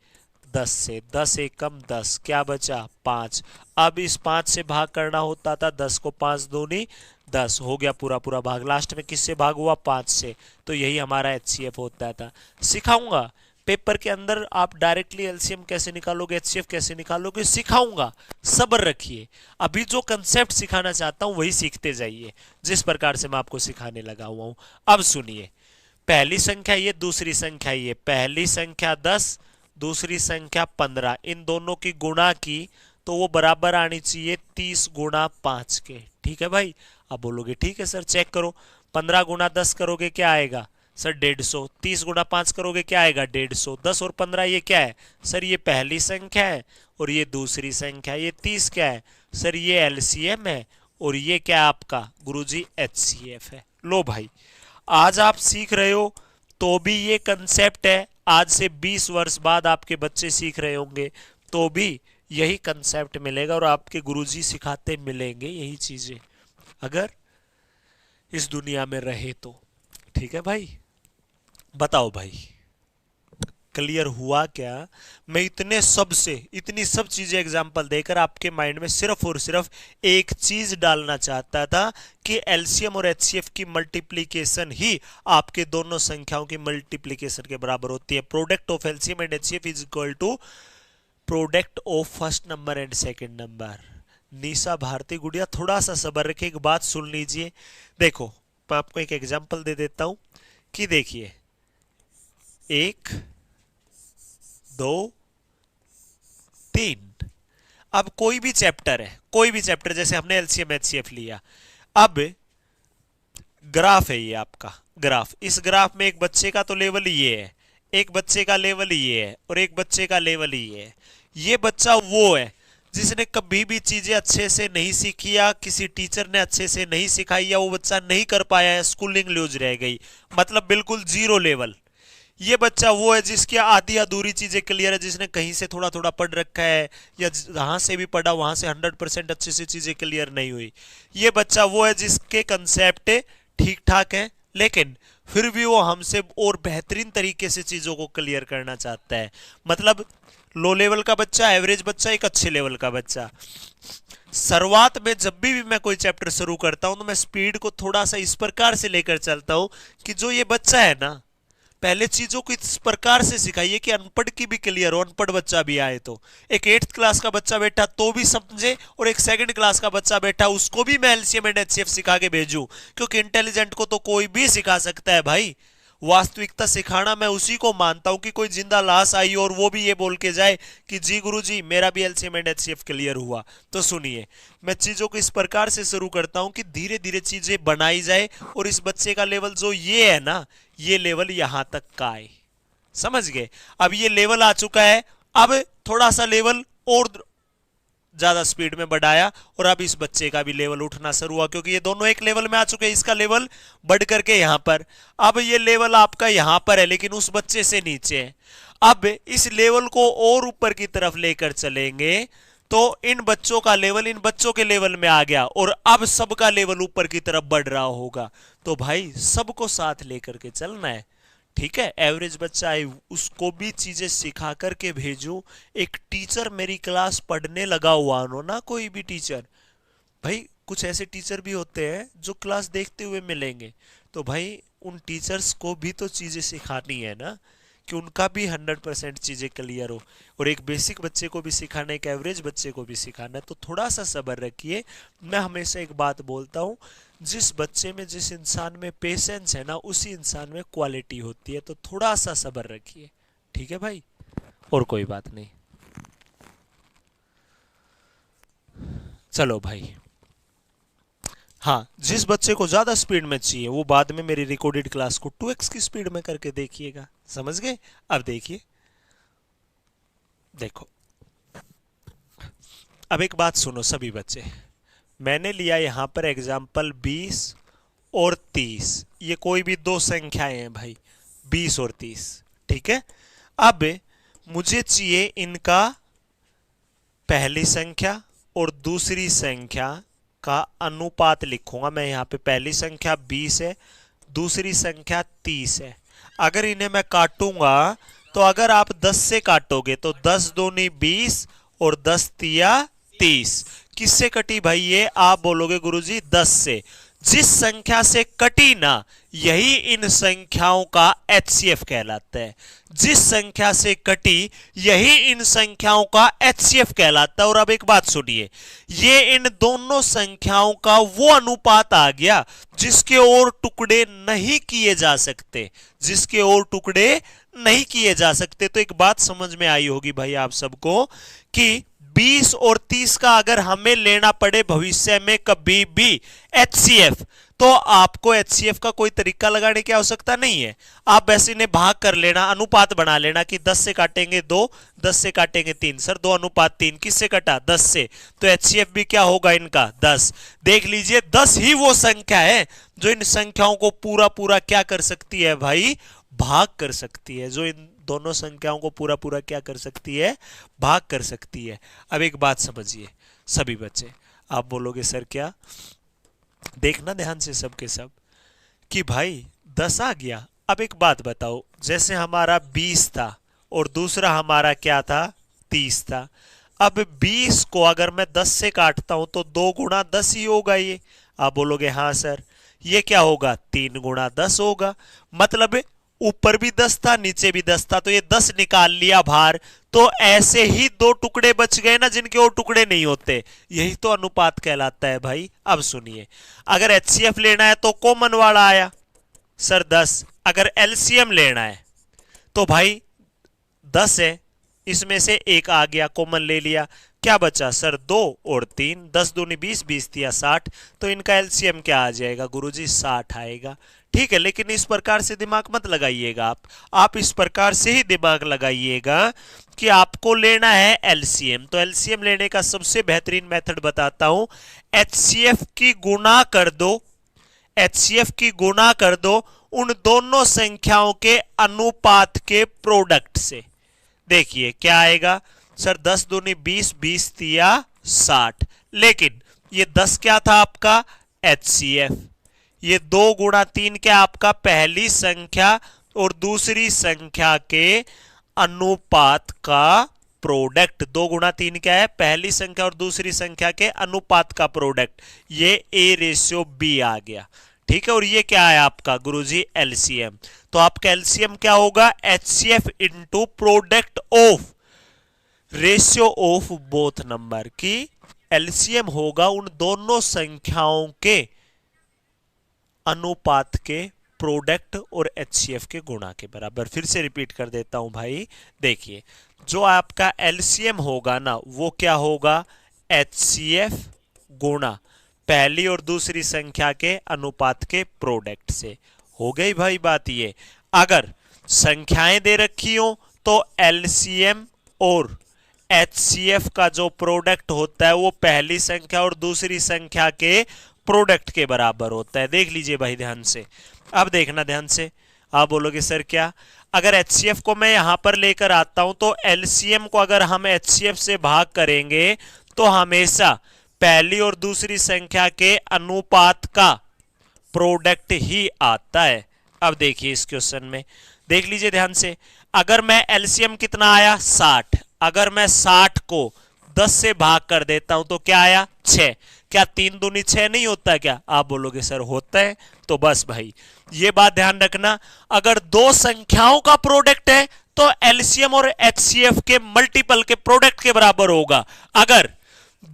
Speaker 1: 10 से, 10 एकम 10, क्या बचा 5। अब इस 5 से भाग करना होता था 10 को, 5 दूनी 10 हो गया पूरा पूरा भाग। लास्ट में किससे भाग हुआ 5 से, तो यही हमारा एचसीएफ होता था। सिखाऊंगा पेपर के अंदर आप डायरेक्टली एलसीएम कैसे निकालोगे, एचसीएफ कैसे निकालोगे, सिखाऊंगा, सब्र रखिए। अभी जो कंसेप्ट सिखाना चाहता हूं वही सीखते जाइए, जिस प्रकार से मैं आपको सिखाने लगा हुआ हूं। अब सुनिए, पहली संख्या ये, दूसरी संख्या ये, पहली संख्या 10, दूसरी संख्या 15, इन दोनों की गुणा की तो वो बराबर आनी चाहिए 30 गुणा 5 के। ठीक है भाई, अब बोलोगे ठीक है सर चेक करो, 15 गुणा 10 करोगे क्या आएगा सर 150, 30 गुणा 5 करोगे क्या आएगा 150। 10 और 15 ये क्या है सर, ये पहली संख्या है और ये दूसरी संख्या, ये 30 क्या है सर, ये एलसीएम है और ये क्या है आपका गुरुजी एचसीएफ है। लो भाई आज आप सीख रहे हो तो भी ये कंसेप्ट है, आज से 20 वर्ष बाद आपके बच्चे सीख रहे होंगे तो भी यही कंसेप्ट मिलेगा और आपके गुरुजी सिखाते मिलेंगे यही चीजें, अगर इस दुनिया में रहे तो। ठीक है भाई, बताओ भाई क्लियर हुआ क्या? मैं इतने सब से, इतनी सब चीजें एग्जांपल देकर आपके माइंड में सिर्फ और सिर्फ एक चीज डालना चाहता था कि एलसीएम और एचसीएफ की मल्टीप्लिकेशन ही आपके दोनों संख्याओं की मल्टीप्लिकेशन के बराबर होती है। Product of LCM and HCF is equal to product of first number and second number. Nisha Bharati Gudiya थोड़ा सा सब्र रखिए, एक बात सुन लीजिए। देखो मैं आपको एक एग्जांपल दे देता हूं कि देखिए 1 2 3, अब कोई भी चैप्टर है, कोई भी चैप्टर, जैसे हमने एलसीएम एचसीएफ लिया, अब ग्राफ है ये आपका ग्राफ, इस ग्राफ में एक बच्चे का तो लेवल ये है, एक बच्चे का लेवल ये है और एक बच्चे का लेवल ये है। ये बच्चा वो है जिसने कभी भी चीजें अच्छे से नहीं सीखी या किसी टीचर ने अच्छे से नहीं सिखाई या वो बच्चा नहीं कर पाया है, स्कूलिंग लूज रह गई, मतलब बिल्कुल जीरो लेवल। ये बच्चा वो है जिसकी आधी अधूरी चीजें क्लियर है, जिसने कहीं से थोड़ा थोड़ा पढ़ रखा है या जहां से भी पढ़ा वहां से 100% अच्छे से चीजें क्लियर नहीं हुई। ये बच्चा वो है जिसके कंसेप्ट ठीक ठाक है लेकिन फिर भी वो हमसे और बेहतरीन तरीके से चीजों को क्लियर करना चाहता है। मतलब लो लेवल का बच्चा, एवरेज बच्चा, एक अच्छे लेवल का बच्चा। शुरुआत में जब भी मैं कोई चैप्टर शुरू करता हूं तो मैं स्पीड को थोड़ा सा इस प्रकार से लेकर चलता हूं कि जो ये बच्चा है ना, पहले चीजों को इस प्रकार से सिखाइए कि अनपढ़ की भी क्लियर हो, अनपढ़ बच्चा भी आए तो। एक 8th क्लास का बच्चा बैठा तो भी समझे और एक 2nd क्लास का बच्चा बैठा उसको भी मैं एलसीएम एंड एचसीएफ सिखा के भेजूं, क्योंकि इंटेलिजेंट को तो कोई भी सिखा सकता है भाई। वास्तविकता सिखाना मैं उसी को मानता हूं कि कोई जिंदा लाश आई और वो भी ये बोल के जाए कि जी गुरुजी मेरा भी एलसीएम एंड एचसीएफ क्लियर हुआ। तो सुनिए, मैं चीजों को इस प्रकार से शुरू करता हूं कि धीरे धीरे चीजें बनाई जाए और इस बच्चे का लेवल जो ये है ना, ये लेवल यहां तक का आए। समझ गए? अब ये लेवल आ चुका है, अब थोड़ा सा लेवल और ज्यादा स्पीड में बढ़ाया और अब इस बच्चे का भी लेवल उठना शुरू हुआ, क्योंकि ये दोनों एक लेवल में आ चुके हैं। इसका लेवल बढ़ करके यहां पर, अब ये लेवल आपका यहां पर है लेकिन उस बच्चे से नीचे है। अब इस लेवल को और ऊपर की तरफ लेकर चलेंगे तो इन बच्चों का लेवल इन बच्चों के लेवल में आ गया और अब सबका लेवल ऊपर की तरफ बढ़ रहा होगा। तो भाई सबको साथ लेकर के चलना है। ठीक है, एवरेज बच्चा है, उसको भी चीजें सिखा करके भेजूं। एक टीचर मेरी क्लास पढ़ने लगा हुआ हो ना, कोई भी टीचर, भाई कुछ ऐसे टीचर भी होते हैं जो क्लास देखते हुए मिलेंगे, तो भाई उन टीचर्स को भी तो चीजें सिखानी है ना, कि उनका भी 100% चीजें क्लियर हो। और एक बेसिक बच्चे को भी सिखाना है, एक एवरेज बच्चे को भी सिखाना है, तो थोड़ा सा सब्र रखिए। मैं हमेशा एक बात बोलता हूँ, जिस बच्चे में, जिस इंसान में पेशेंस है ना, उसी इंसान में क्वालिटी होती है, तो थोड़ा सा सब्र रखिए। ठीक है भाई, और कोई बात नहीं। चलो भाई, हाँ, जिस बच्चे को ज्यादा स्पीड में चाहिए वो बाद में मेरी रिकॉर्डेड क्लास को 2x की स्पीड में करके देखिएगा। समझ गए? अब देखिए, देखो, अब एक बात सुनो सभी बच्चे, मैंने लिया यहां पर एग्जाम्पल 20 और 30, ये कोई भी दो संख्याएं हैं भाई, 20 और 30। ठीक है, अब मुझे चाहिए इनका पहली संख्या और दूसरी संख्या का अनुपात लिखूंगा मैं। यहां पे पहली संख्या 20 है, दूसरी संख्या 30 है। अगर इन्हें मैं काटूंगा तो अगर आप 10 से काटोगे तो 10 दूनी 20 और 10 तिया 30। किससे कटी भाई ये? आप बोलोगे गुरुजी 10 से। जिस संख्या से कटी ना, यही इन संख्याओं का एचसीएफ कहलाता है। जिस संख्या से कटी, यही इन संख्याओं का एचसीएफ कहलाता है। और अब एक बात सुनिए, ये इन दोनों संख्याओं का वो अनुपात आ गया जिसके और टुकड़े नहीं किए जा सकते, जिसके और टुकड़े नहीं किए जा सकते। तो एक बात समझ में आई होगी भाई आप सबको कि 20 और 30 का अगर हमें लेना पड़े भविष्य में कभी भी एचसीएफ, तो आपको एचसीएफ का कोई तरीका लगाने की आवश्यकता नहीं है। आप वैसे इन्हें भाग कर लेना, अनुपात बना लेना कि 10 से काटेंगे 2, 10 से काटेंगे 3। सर 2 अनुपात 3 किससे कटा? 10 से, तो एचसीएफ भी क्या होगा इनका? 10। देख लीजिए, 10 ही वो संख्या है जो इन संख्याओं को पूरा पूरा क्या कर सकती है भाई? भाग कर सकती है। जो इन दोनों संख्याओं को पूरा पूरा क्या कर सकती है? भाग कर सकती है। अब एक बात समझिए सभी बच्चे, आप बोलोगे सर क्या? देखना ध्यान से सबके सब कि भाई 10 आ गया। अब एक बात बताओ, जैसे हमारा 20 था और दूसरा हमारा क्या था? 30 था। अब 20 को अगर मैं 10 से काटता हूं तो 2 गुणा 10 ही होगा ये। आप बोलोगे हाँ सर। ये क्या होगा? 3 गुणा 10 होगा। मतलब ऊपर भी 10 था, नीचे भी 10 था, तो ये 10 निकाल लिया बाहर। तो ऐसे ही 2 टुकड़े बच गए ना जिनके और टुकड़े नहीं होते। यही तो अनुपात कहलाता है भाई। अब सुनिए, अगर एचसीएफ लेना है तो कॉमन वाला आया सर 10। अगर एलसीएम लेना है तो भाई 10 है, इसमें से एक आ गया, कॉमन ले लिया, क्या बचा सर? 2 और 3, 10 दूनी 20, 20 तिया 60। तो इनका एलसीएम क्या आ जाएगा गुरुजी? 60 आएगा। ठीक है, लेकिन इस प्रकार से दिमाग मत लगाइएगा आप इस प्रकार से ही दिमाग लगाइएगा कि आपको लेना है एलसीएम। तो एलसीएम लेने का सबसे बेहतरीन मेथड बताता हूं, एचसीएफ की गुणा कर दो, एचसीएफ की गुणा कर दो उन दोनों संख्याओं के अनुपात के प्रोडक्ट से। देखिए क्या आएगा सर? 10 दूनी 20, 20 तिया 60। लेकिन ये 10 क्या था आपका? एचसीएफ। ये 2 गुणा 3 क्या आपका? पहली संख्या और दूसरी संख्या के अनुपात का प्रोडक्ट। 2 गुणा 3 क्या है? पहली संख्या और दूसरी संख्या के अनुपात का प्रोडक्ट। ये A/B आ गया। ठीक है, और ये क्या है आपका गुरुजी? एलसीएम। तो आपका एलसीएम क्या होगा? HCF into product of ratio of both number की एलसीएम होगा उन दोनों संख्याओं के अनुपात के प्रोडक्ट और एचसीएफ के गुणा के बराबर। फिर से रिपीट कर देता हूं भाई, देखिए, जो आपका एलसीएम होगा ना वो क्या होगा? एचसीएफ गुणा पहली और दूसरी संख्या के अनुपात के प्रोडक्ट से। हो गई भाई बात ये। अगर संख्याएं दे रखी हो तो एलसीएम और एचसीएफ का जो प्रोडक्ट होता है वो पहली संख्या और दूसरी संख्या के प्रोडक्ट के बराबर होता है। देख लीजिए भाई ध्यान से। अब देखना ध्यान से, आप बोलोगे सर क्या? अगर एचसीएफ को मैं यहां पर लेकर आता हूं तो एलसीएम को अगर हम एचसीएफ से भाग करेंगे तो हमेशा पहली और दूसरी संख्या के अनुपात का प्रोडक्ट ही आता है। अब देखिए इस क्वेश्चन में देख लीजिए ध्यान से, अगर मैं एलसीएम कितना आया 60, अगर मैं 60 को 10 से भाग कर देता हूं तो क्या आया 6। क्या 3 दूनी 6 नहीं होता क्या? आप बोलोगे सर होता है। तो बस भाई ये बात ध्यान रखना, अगर दो संख्याओं का प्रोडक्ट है तो एलसीएम और एचसीएफ के मल्टीपल के प्रोडक्ट के बराबर होगा। अगर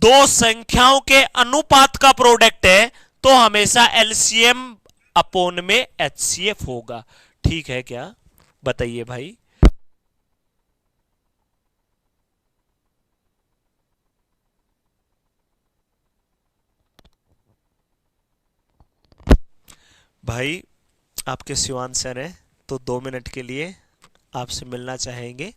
Speaker 1: दो संख्याओं के अनुपात का प्रोडक्ट है तो हमेशा एलसीएम अपोन में एचसीएफ होगा। ठीक है क्या? बताइए भाई। भाई आपके शिवान सर हैं तो 2 मिनट के लिए आपसे मिलना चाहेंगे,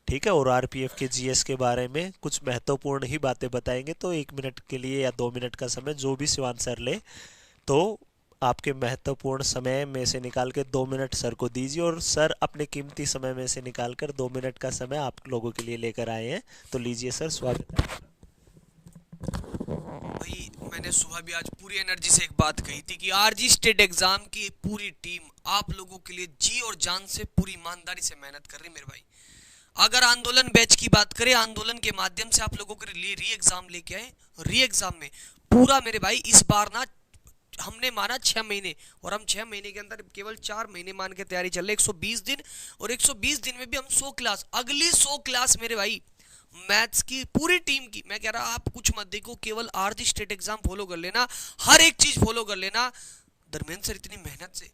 Speaker 1: ठीक है, और आरपीएफ के जीएस के बारे में कुछ महत्वपूर्ण ही बातें बताएंगे। तो 1 मिनट के लिए या 2 मिनट का समय जो भी शिवान सर ले, तो आपके महत्वपूर्ण समय में से निकाल के 2 मिनट सर को दीजिए, और सर अपने कीमती समय में से निकाल कर 2 मिनट का समय आप लोगों के लिए लेकर आए हैं। तो लीजिए सर, स्वागत है।
Speaker 2: भाई मैंने सुबह भी आज पूरी एनर्जी से एक बात कही थी कि आरजी स्टेट एग्जाम की पूरी टीम आप लोगों के लिए जी और जान से पूरी ईमानदारी से मेहनत कर रही है मेरे भाई। अगर आंदोलन बैच की बात करें, आंदोलन के माध्यम से आप लोगों के लिए री एग्जाम लेके आए। री एग्जाम में पूरा मेरे भाई इस बार ना हमने माना 6 महीने, और हम 6 महीने के अंदर केवल 4 महीने मान के तैयारी चल रही 120 दिन, और 120 दिन में भी हम 100 क्लास, अगली 100 क्लास मेरे भाई मैथ्स की पूरी टीम की। मैं कह रहा आप कुछ मत देखो, केवल आरजी स्टेट एग्जाम फॉलो कर लेना, हर एक चीज फॉलो कर लेना। धर्मेंद्र सर इतनी मेहनत से,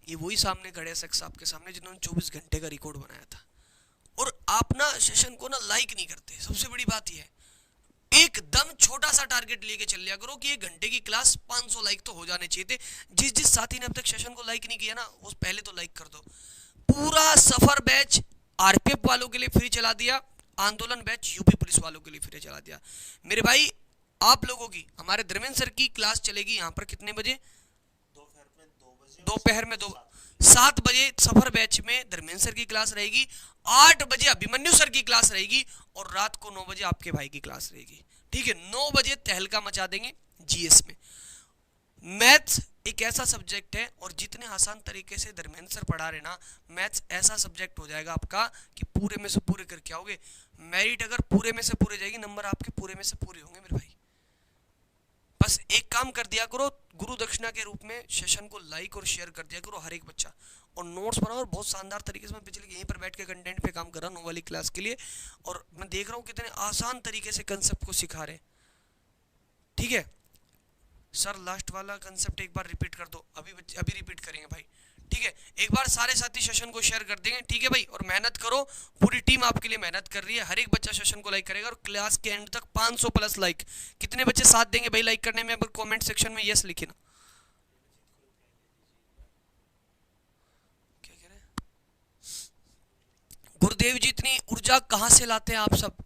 Speaker 2: ये वही सामने खड़े शख्स आपके सामने जिन्होंने 24 घंटे का रिकॉर्ड बनाया था, और आप ना सेशन को ना लाइक नहीं करते। सबसे बड़ी बात यह है, एकदम छोटा सा टारगेट लेके चल लिया करो कि 1 घंटे की क्लास 500 लाइक तो हो जाने चाहिए थे। जिस जिस साथी ने अब तक सेशन को लाइक नहीं किया ना, उस पहले तो लाइक कर दो। पूरा सफर बैच आरपीएफ वालों के लिए फ्री चला दिया, आंदोलन बैच यूपी पुलिस वालों के लिए फ्री चला दिया मेरे भाई। आप लोगों की हमारे धर्मेंद्र सर की क्लास चलेगी यहाँ पर कितने बजे? दोपहर में 7 बजे सफर बैच में धर्मेंद्र सर की क्लास रहेगी, 8 बजे अभिमन्यु सर की क्लास रहेगी, और रात को 9 बजे आपके भाई की क्लास रहेगी। ठीक है, 9 बजे तहलका मचा देंगे जीएस में। मैथ्स एक ऐसा सब्जेक्ट है, और जितने आसान तरीके से धर्मेंद्र सर पढ़ा रहे ना, मैथ्स ऐसा सब्जेक्ट हो जाएगा आपका कि पूरे में से पूरे करके आओगे। मेरिट अगर पूरे में से पूरे जाएगी, नंबर आपके पूरे में से पूरे होंगे मेरे भाई। बस एक काम कर दिया करो, गुरु दक्षिणा के रूप में सेशन को लाइक और शेयर कर दिया करो हर एक बच्चा, और नोट्स बनाओ। और बहुत शानदार तरीके से मैं पिछले यहीं पर बैठ के कंटेंट पे काम कर रहा हूँ 9 वाली क्लास के लिए, और मैं देख रहा हूँ कितने आसान तरीके से कंसेप्ट को सिखा रहे हैं। ठीक है सर, लास्ट वाला कंसेप्ट एक बार रिपीट कर दो। अभी रिपीट करेंगे भाई, ठीक है। एक बार सारे साथी सेशन को शेयर कर देंगे, ठीक है भाई। और मेहनत करो, पूरी टीम आपके लिए मेहनत कर रही है। हर एक बच्चा सेशन को लाइक करेगा, और क्लास के एंड तक 500 प्लस लाइक। कितने बच्चे साथ देंगे भाई लाइक करने में? कमेंट सेक्शन में यस लिखे ना। क्या कह रहे हैं गुरुदेव जी? इतनी ऊर्जा कहां से लाते हैं आप सब?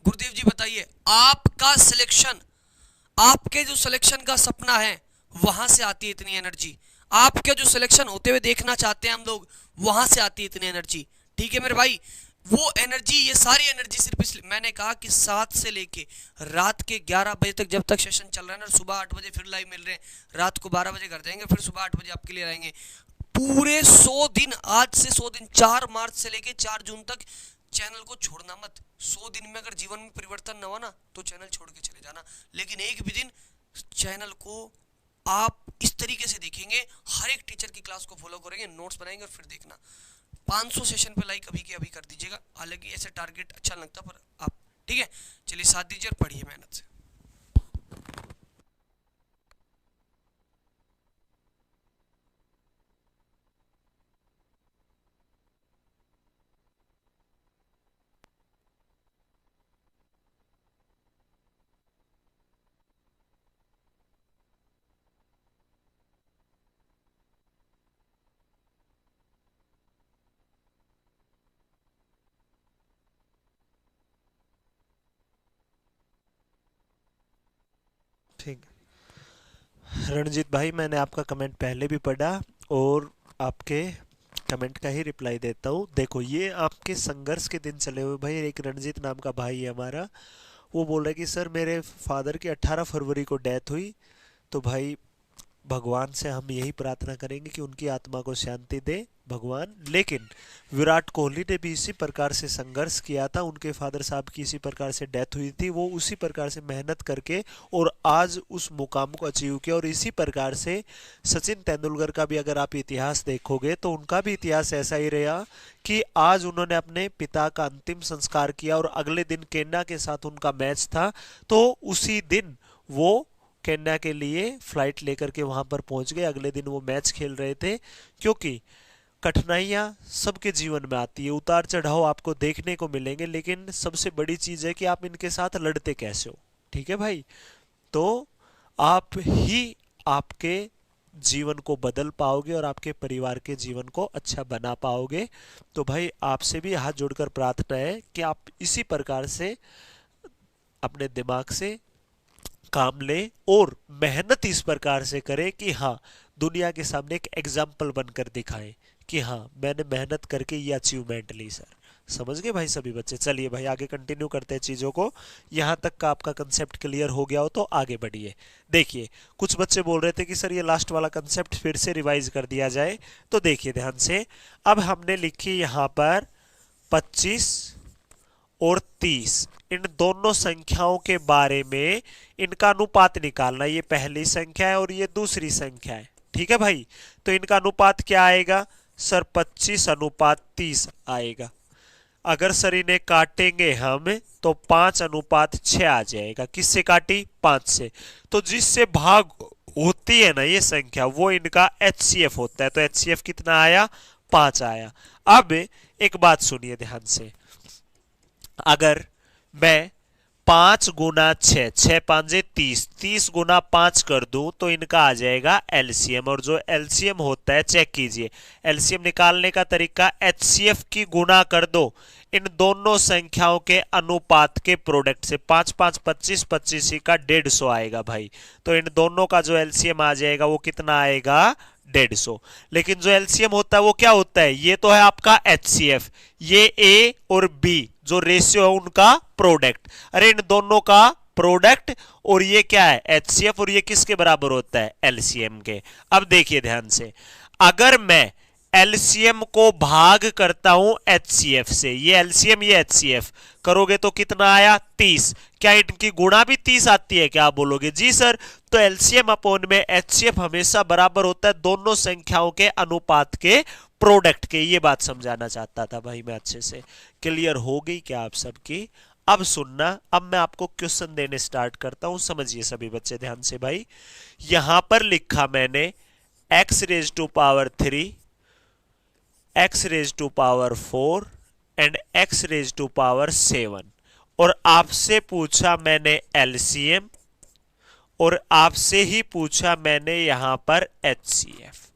Speaker 2: गुरुदेव जी बताइए। आपका सिलेक्शन, आपके जो सिलेक्शन का सपना है वहां से आती है इतनी एनर्जी। आपके जो सिलेक्शन होते हुए देखना चाहते हैं हम लोग, वहां से आती है इतनी एनर्जी। ठीक है मेरे भाई, वो एनर्जी, ये सारी एनर्जी सिर्फ इसलिए मैंने कहा कि 7 से लेके रात के 11 बजे तक, जब तक सेशन चल रहा है ना, सुबह 8 बजे फिर लाइव मिल रहे हैं, रात को 12 बजे कर देंगे, फिर सुबह 8 बजे आपके लिए आएंगे। पूरे 100 दिन, आज से 100 दिन, 4 मार्च से लेके 4 जून तक चैनल को छोड़ना मत। 100 दिन में अगर जीवन में परिवर्तन न हो ना, तो चैनल छोड़ के चले जाना। लेकिन एक भी दिन चैनल को आप इस तरीके से देखेंगे, हर एक टीचर की क्लास को फॉलो करेंगे, नोट्स बनाएंगे, और फिर देखना 500 सेशन पे लाइक अभी के अभी कर दीजिएगा। हालांकि ऐसे टारगेट अच्छा लगता, पर आप ठीक है, चलिए साथ दीजिए और पढ़िए मेहनत से।
Speaker 1: ठीक। रणजीत भाई, मैंने आपका कमेंट पहले भी पढ़ा, और आपके कमेंट का ही रिप्लाई देता हूँ। देखो, ये आपके संघर्ष के दिन चले हुए भाई। एक रणजीत नाम का भाई है हमारा, वो बोल रहा है कि सर मेरे फादर की 18 फरवरी को डेथ हुई, तो भाई भगवान से हम यही प्रार्थना करेंगे कि उनकी आत्मा को शांति दे भगवान। लेकिन विराट कोहली ने भी इसी प्रकार से संघर्ष किया था, उनके फादर साहब की इसी प्रकार से डेथ हुई थी, वो उसी प्रकार से मेहनत करके और आज उस मुकाम को अचीव किया। और इसी प्रकार से सचिन तेंदुलकर का भी अगर आप इतिहास देखोगे तो उनका भी इतिहास ऐसा ही रहा कि आज उन्होंने अपने पिता का अंतिम संस्कार किया और अगले दिन केन्या के साथ उनका मैच था, तो उसी दिन वो केन्या के लिए फ्लाइट लेकर के वहां पर पहुंच गए। अगले दिन वो मैच खेल रहे थे, क्योंकि कठिनाइयां सबके जीवन में आती है, उतार चढ़ाव आपको देखने को मिलेंगे, लेकिन सबसे बड़ी चीज है कि आप इनके साथ लड़ते कैसे हो। ठीक है भाई, तो आप ही आपके जीवन को बदल पाओगे और आपके परिवार के जीवन को अच्छा बना पाओगे। तो भाई आपसे भी हाथ जोड़कर प्रार्थना है कि आप इसी प्रकार से अपने दिमाग से काम लें और मेहनत इस प्रकार से करें कि हाँ, दुनिया के सामने एक एग्जाम्पल बनकर दिखाएं कि हाँ, मैंने मेहनत करके ये अचीवमेंट ली सर। समझ गए भाई सभी बच्चे? चलिए भाई आगे कंटिन्यू करते हैं चीजों को। यहां तक का आपका कंसेप्ट क्लियर हो गया हो तो आगे बढ़िए। देखिए, कुछ बच्चे बोल रहे थे कि सर ये लास्ट वाला कंसेप्ट फिर से रिवाइज कर दिया जाए, तो देखिए ध्यान से। अब हमने लिखी यहां पर 25 और 30, इन दोनों संख्याओं के बारे में इनका अनुपात निकालना। ये पहली संख्या है और ये दूसरी संख्या है। ठीक है भाई, तो इनका अनुपात क्या आएगा सर? 25 अनुपात 30 आएगा। अगर सर इन्हें काटेंगे हम तो 5 अनुपात 6 आ जाएगा। किससे काटी? 5 से। तो जिससे भाग होती है ना ये संख्या, वो इनका HCF होता है। तो HCF कितना आया? 5 आया। अब एक बात सुनिए ध्यान से, अगर मैं 5 गुना 6, 6 5 30, 30 गुना 5 कर दूं तो इनका आ जाएगा एलसीएम। और जो एलसीएम होता है, चेक कीजिए, एलसीएम निकालने का तरीका एचसीएफ की गुना कर दो इन दोनों संख्याओं के अनुपात के प्रोडक्ट से। 5 5 25, 25 का 150 आएगा भाई। तो इन दोनों का जो एलसीएम आ जाएगा वो कितना आएगा? 150। लेकिन जो एलसीएम होता है वो क्या होता है? ये तो है आपका एचसीएफ, ये ए और बी जो रेशियो है उनका प्रोडक्ट। अरे इन दोनों का प्रोडक्ट, और ये क्या है? एचसीएफ, और ये किसके बराबर होता है? एलसीएम के। अब देखिए ध्यान से, अगर मैं एलसीएम को भाग करता हूं एचसीएफ से, ये एलसीएम ये एचसीएफ करोगे तो कितना आया? 30। क्या इनकी गुणा भी 30 आती है? क्या आप बोलोगे जी सर? तो एलसीएम अपॉन में एचसीएफ हमेशा बराबर होता है दोनों संख्याओं के अनुपात के प्रोडक्ट के। ये बात समझाना चाहता था भाई मैं अच्छे से। क्लियर हो गई क्या आप सबकी? अब सुनना, अब मैं आपको क्वेश्चन देने स्टार्ट करता हूं, समझिए सभी बच्चे ध्यान से भाई। यहां पर लिखा मैंने x raise to power 3, x raise to power 4 and x raise to power 7, और आपसे पूछा मैंने एलसीएम और आपसे ही पूछा मैंने यहां पर एचसीएफ।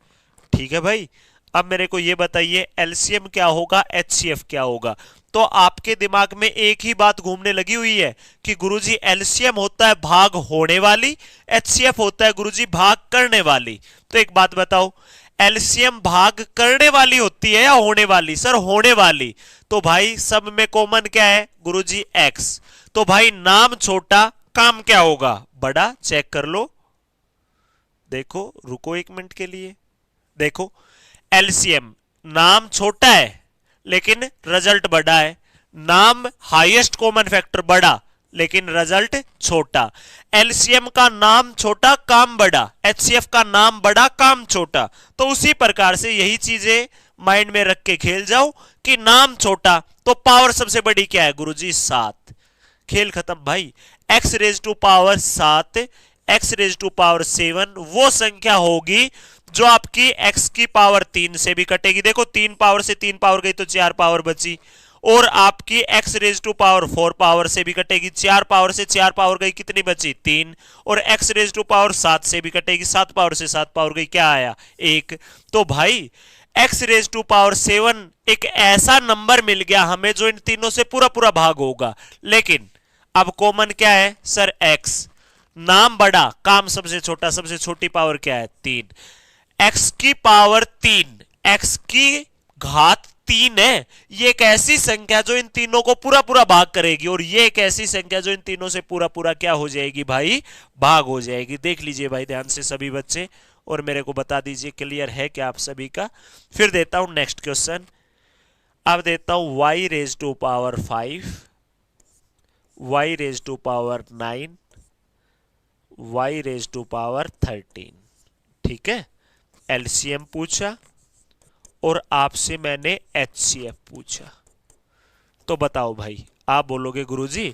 Speaker 1: ठीक है भाई, अब मेरे को ये बताइए एलसीएम क्या होगा, एचसीएफ क्या होगा? तो आपके दिमाग में एक ही बात घूमने लगी हुई है कि गुरुजी एलसीएम होता है भाग होने वाली, एचसीएफ होता है गुरुजी भाग करने वाली। तो एक बात बताओ, एलसीएम भाग करने वाली होती है या होने वाली? सर होने वाली। तो भाई सब में कॉमन क्या है गुरुजी? एक्स। तो भाई नाम छोटा, काम क्या होगा? बड़ा। चेक कर लो, देखो, रुको एक मिनट के लिए। देखो एलसीएम, नाम छोटा है लेकिन रिजल्ट बड़ा है, नाम हाईएस्ट कॉमन फैक्टर बड़ा लेकिन रिजल्ट छोटा। एलसीएम का नाम छोटा काम बड़ा, एचसीएफ का नाम बड़ा काम छोटा। तो उसी प्रकार से यही चीजें माइंड में रख के खेल जाओ कि नाम छोटा तो पावर सबसे बड़ी क्या है गुरुजी? 7। खेल खत्म भाई। x raise to power 7, x raise to power 7 वो संख्या होगी जो आपकी x की पावर 3 से भी कटेगी। देखो 3 पावर से 3 पावर गई तो 4 पावर बची, और आपकी x raise to power 4 power से भी कटेगी। 4 पावर से 4 पावर गई, कितनी बची? 3। और x रेज टू पावर 7 से भी कटेगी, 7 पावर से 7 पावर गई, क्या आया? 1। तो भाई x रेज टू पावर 7 एक ऐसा नंबर मिल गया हमें जो इन तीनों से पूरा पूरा भाग होगा। लेकिन अब कॉमन क्या है सर? x। नाम बड़ा, काम सबसे छोटा, सबसे छोटी पावर क्या है? 3। x की पावर 3, x की घात 3 है। ये एक ऐसी संख्या जो इन तीनों को पूरा पूरा भाग करेगी, और ये एक ऐसी संख्या जो इन तीनों से पूरा पूरा क्या हो जाएगी भाई? भाग हो जाएगी। देख लीजिए भाई ध्यान से सभी बच्चे, और मेरे को बता दीजिए क्लियर है क्या आप सभी का। फिर देता हूं नेक्स्ट क्वेश्चन। अब देता हूं y raise to power 5, y raise to power 9, y raise to power 13। ठीक है, एलसीएम पूछा और आपसे मैंने एचसीएफ पूछा। तो बताओ भाई, आप बोलोगे गुरुजी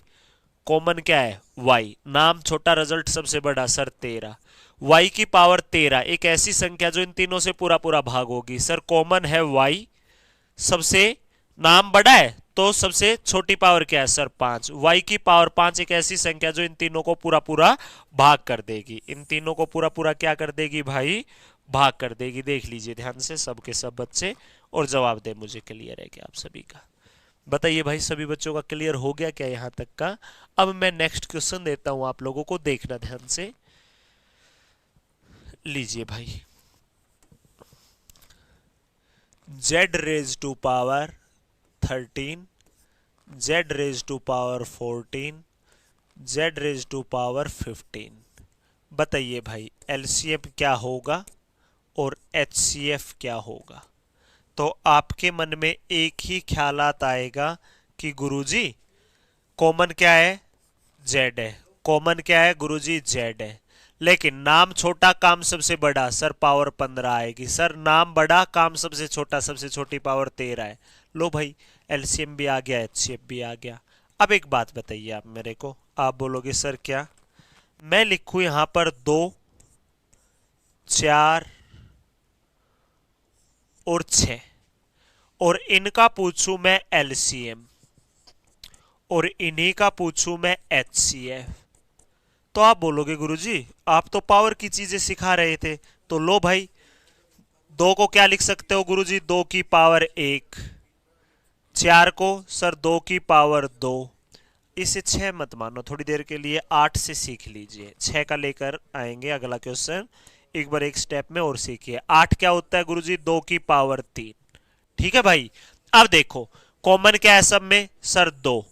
Speaker 1: कॉमन क्या है? y, नाम छोटा रिजल्ट सबसे बड़ा सर 13, y की पावर 13 एक ऐसी संख्या जो इन तीनों से पूरा पूरा भाग होगी। सर कॉमन है y, सबसे नाम बड़ा है तो सबसे छोटी पावर क्या है सर 5, y की पावर 5 एक ऐसी संख्या जो इन तीनों को पूरा पूरा भाग कर देगी। इन तीनों को पूरा पूरा क्या कर देगी भाई? भाग कर देगी। देख लीजिए ध्यान से सबके सब बच्चे और जवाब दे मुझे क्लियर है क्या आप सभी का? बताइए भाई सभी बच्चों का क्लियर हो गया क्या यहां तक का? अब मैं नेक्स्ट क्वेश्चन देता हूं आप लोगों को, देखना ध्यान से। लीजिए भाई, z raise to power 13, z raise to power 14, z raise to power 15। बताइए भाई एलसीएम क्या होगा और एचसीएफ क्या होगा? तो आपके मन में एक ही ख्यालात आएगा कि गुरुजी कॉमन क्या है? जेड है। कॉमन क्या है गुरुजी? जेड है। लेकिन नाम छोटा काम सबसे बड़ा, सर पावर 15 आएगी। सर नाम बड़ा काम सबसे छोटा, सबसे छोटी पावर 13 है। लो भाई एलसीएम भी आ गया, एचसीएफ भी आ गया। अब एक बात बताइए आप मेरे को, आप बोलोगे सर क्या? मैं लिखूं यहां पर 2, 4 और 6 और इनका पूछूं मैं एलसीएम और इन्हीं का पूछूं मैं एचसीएफ, तो आप बोलोगे गुरुजी आप तो पावर की चीजें सिखा रहे थे। तो लो भाई 2 को क्या लिख सकते हो गुरुजी? 2 की पावर 1। 4 को सर 2 की पावर 2। इसे 6 मत मानो, थोड़ी देर के लिए 8 से सीख लीजिए। 6 का लेकर आएंगे अगला क्वेश्चन, एक बार एक स्टेप में और सीखिए। 8 क्या होता है गुरुजी? 2 की पावर 3। ठीक है भाई। अब देखो कॉमन क्या है सब में? सर 2।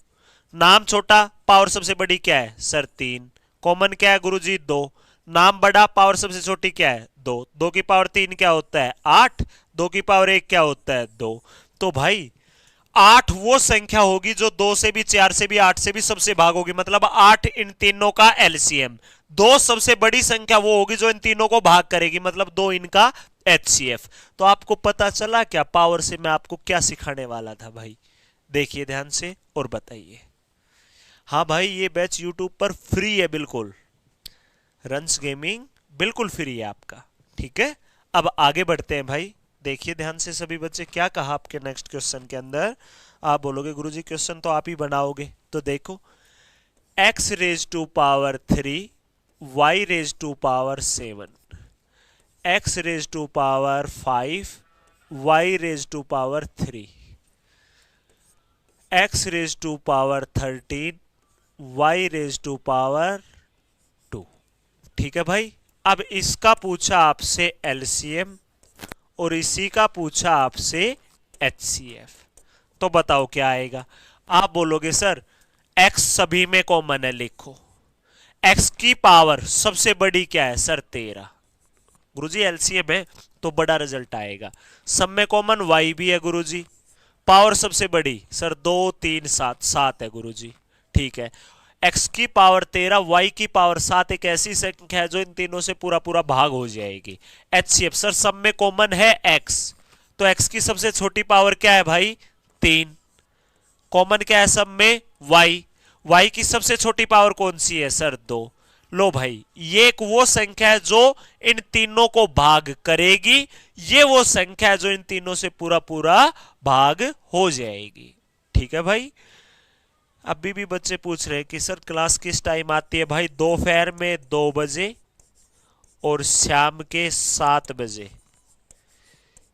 Speaker 1: नाम छोटा, पावर सबसे बड़ी क्या है? सर 3। कॉमन क्या है गुरुजी? 2। नाम बड़ा, पावर सबसे छोटी क्या है? 2। 2 की पावर 3 क्या होता है? 8। 2 की पावर 1 क्या होता है? 2। तो भाई 8 वो संख्या होगी जो 2 से भी, 4 से भी, 8 से भी सबसे भाग होगी। मतलब 8 इन तीनों का एलसीएम। 2 सबसे बड़ी संख्या वो होगी जो इन तीनों को भाग करेगी, मतलब 2 इनका एचसीएफ। तो आपको पता चला क्या पावर से मैं आपको क्या सिखाने वाला था भाई? देखिए ध्यान से और बताइए। हाँ भाई ये बैच यूट्यूब पर फ्री है, बिल्कुल रंस गेमिंग बिल्कुल फ्री है आपका। ठीक है, अब आगे बढ़ते हैं भाई। देखिए ध्यान से सभी बच्चे, क्या कहा आपके नेक्स्ट क्वेश्चन के अंदर? आप बोलोगे गुरुजी क्वेश्चन तो आप ही बनाओगे, तो देखो x raise to power 3, y raise to power 7, x raise to power 5, y raise to power 3, x raise to power 13, y raise to power 2। ठीक है भाई। अब इसका पूछा आपसे एलसीएम और इसी का पूछा आपसे एचसीएफ, तो बताओ क्या आएगा? आप बोलोगे सर x सभी में कॉमन है, लिखो x की पावर सबसे बड़ी क्या है? सर 13। गुरुजी एलसीएम है तो बड़ा रिजल्ट आएगा। सब में कॉमन y भी है गुरुजी। पावर सबसे बड़ी सर 2, 3, 7, 7 है गुरुजी। ठीक है, x की पावर 13, y की पावर 7 एक ऐसी संख्या है जो इन तीनों से पूरा पूरा भाग हो जाएगी। एचसीएफ सर सब में कॉमन है x, तो x की सबसे छोटी पावर क्या है भाई? 3। कॉमन क्या है सब में? y। y की सबसे छोटी पावर कौन सी है? सर 2। लो भाई ये एक वो संख्या है जो इन तीनों को भाग करेगी, ये वो संख्या है जो इन तीनों से पूरा पूरा भाग हो जाएगी। ठीक है भाई। अभी भी बच्चे पूछ रहे हैं कि सर क्लास किस टाइम आती है? भाई दोपहर में 2 बजे और शाम के 7 बजे।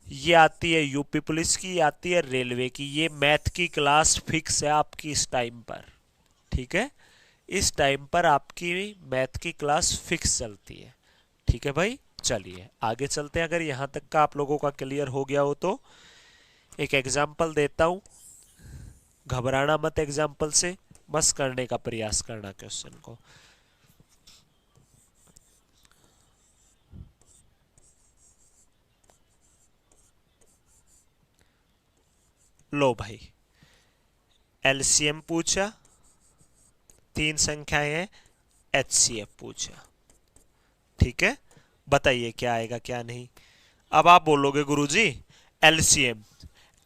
Speaker 1: ये आती है यूपी पुलिस की, आती है रेलवे की। ये मैथ की क्लास फिक्स है आपकी इस टाइम पर। ठीक है, इस टाइम पर आपकी मैथ की क्लास फिक्स चलती है। ठीक है भाई, चलिए आगे चलते हैं। अगर यहां तक का आप लोगों का क्लियर हो गया हो तो एक एग्जाम्पल देता हूं, घबराना मत, एग्जाम्पल से बस करने का प्रयास करना क्वेश्चन को। लो भाई, एलसीएम पूछा, 3 संख्याएं हैं, एचसीएफ पूछा। ठीक है, बताइए क्या आएगा क्या नहीं। अब आप बोलोगे गुरुजी एलसीएम,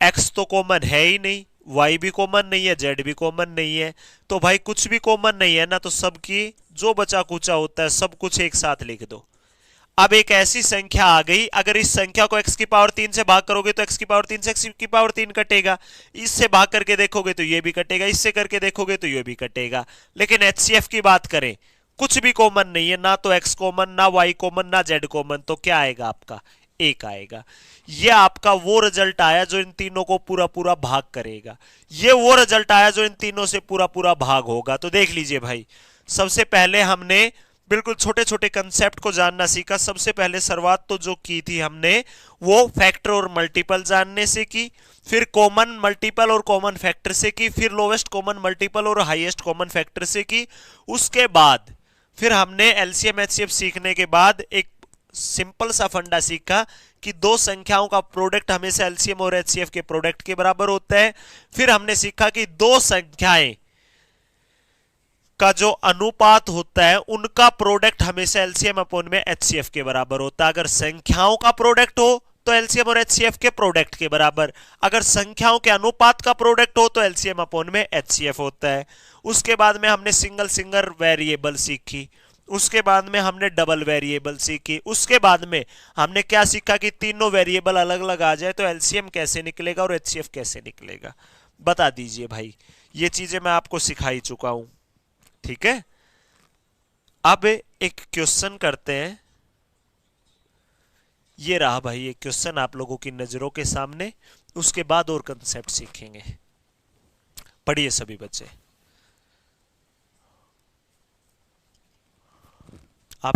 Speaker 1: एक्स तो कॉमन है ही नहीं, वाई भी कॉमन नहीं है, जेड भी कॉमन नहीं है, तो भाई कुछ भी कॉमन नहीं है ना, तो सबकी जो बचा कुचा होता है सब कुछ एक साथ लिख दो। अब एक ऐसी संख्या आ गई, अगर इस संख्या को x की पावर 3 से भाग करोगे तो x की पावर 3 से x की पावर 3 कटेगा, इससे भाग करके देखोगे तो ये भी कटेगा, इससे करके देखोगे तो ये भी कटेगा। लेकिन एचसीएफ की बात करें, कुछ भी कॉमन नहीं है, ना तो x कॉमन, ना y कॉमन, ना z कॉमन, तो क्या आएगा आपका, एक आएगा। ये आपका वो रिजल्ट आया जो इन तीनों को पूरा पूरा भाग करेगा, ये वो रिजल्ट आया जो इन तीनों से पूरा पूरा भाग होगा। तो देख लीजिए भाई, सबसे पहले हमने बिल्कुल छोटे छोटे कंसेप्ट को जानना सीखा। सबसे पहले शुरुआत तो जो की थी हमने वो फैक्टर और मल्टीपल जानने से की, फिर कॉमन मल्टीपल और कॉमन फैक्टर से की, फिर लोवेस्ट कॉमन मल्टीपल और हाईएस्ट कॉमन फैक्टर से की। उसके बाद फिर हमने एलसीएम एचसीएफ सीखने के बाद एक सिंपल सा फंडा सीखा कि दो संख्याओं का प्रोडक्ट हमेशा एलसीएम और एचसीएफ के प्रोडक्ट के बराबर होता है। फिर हमने सीखा कि दो संख्याएं का जो अनुपात होता है उनका प्रोडक्ट हमेशा एलसीएम अपॉन में एचसीएफ के बराबर होता है। अगर संख्याओं का प्रोडक्ट हो तो एलसीएम और एचसीएफ के प्रोडक्ट के बराबर, अगर संख्याओं के अनुपात का प्रोडक्ट हो तो एलसीएम अपॉन में एचसीएफ होता है। उसके बाद में हमने सिंगल सिंगल वेरिएबल सीखी, उसके बाद में हमने डबल वेरिएबल सीखी, उसके बाद में हमने क्या सीखा कि तीनों वेरिएबल अलग अलग आ जाए तो एलसीएम कैसे निकलेगा और एचसीएफ कैसे निकलेगा। बता दीजिए भाई, ये चीजें मैं आपको सिखा ही चुका हूं। ठीक है, अब एक क्वेश्चन करते हैं। ये रहा भाई एक क्वेश्चन आप लोगों की नजरों के सामने, उसके बाद और कंसेप्ट सीखेंगे। पढ़िए सभी बच्चे। आप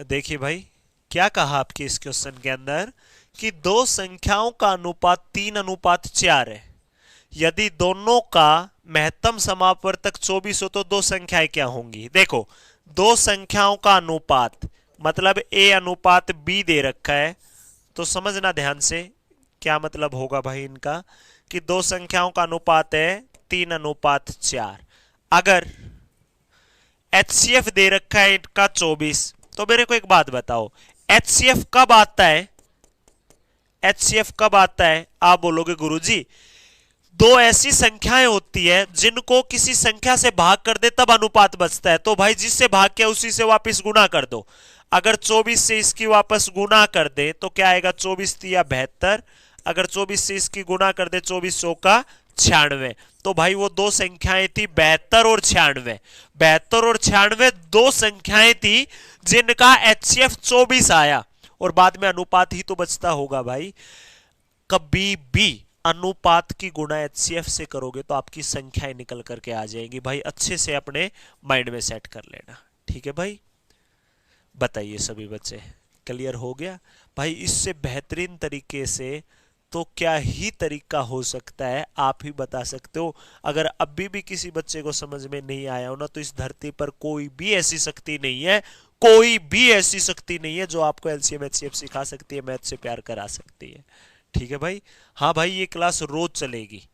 Speaker 1: देखिए भाई, क्या कहा आपके इस क्वेश्चन के अंदर कि दो संख्याओं का अनुपात 3:4 है। यदि दोनों का महत्तम समापवर्तक 24 हो तो दो संख्याएं क्या होंगी। देखो, दो संख्याओं का अनुपात मतलब a अनुपात b दे रखा है, तो समझना ध्यान से क्या मतलब होगा भाई इनका, कि दो संख्याओं का अनुपात है 3:4। अगर एचसीएफ दे रखा है इनका 24, तो मेरे को एक बात बताओ, एचसीएफ कब आता है, एचसीएफ कब आता है। आप बोलोगे गुरुजी दो ऐसी संख्याएं होती है जिनको किसी संख्या से भाग कर दे तब अनुपात बचता है। तो भाई जिससे भाग किया उसी से वापस गुना कर दो। अगर 24 से इसकी वापस गुना कर दे तो क्या आएगा, 24 तिया 72। अगर 24 से इसकी गुना कर दे 24 का 96। तो भाई वो दो संख्याएं थी 72 और 96। 72 और 96 दो संख्याएं थी जिनका एचसीएफ 24 आया, और बाद में अनुपात ही तो बचता होगा भाई। कभी भी अनुपात की गुणा एचसीएफ से करोगे तो आपकी संख्याएं निकल करके आ जाएंगी भाई। अच्छे से अपने माइंड में सेट कर लेना। ठीक है भाई, बताइए सभी बच्चे, क्लियर हो गया भाई। इससे बेहतरीन तरीके से तो क्या ही तरीका हो सकता है, आप ही बता सकते हो। अगर अभी भी किसी बच्चे को समझ में नहीं आया हो ना, तो इस धरती पर कोई भी ऐसी शक्ति नहीं है, कोई भी ऐसी शक्ति नहीं है जो आपको एलसीएम एचसीएफ सिखा सकती है, मैथ से प्यार करा सकती है। ठीक है भाई। हाँ भाई, ये क्लास रोज चलेगी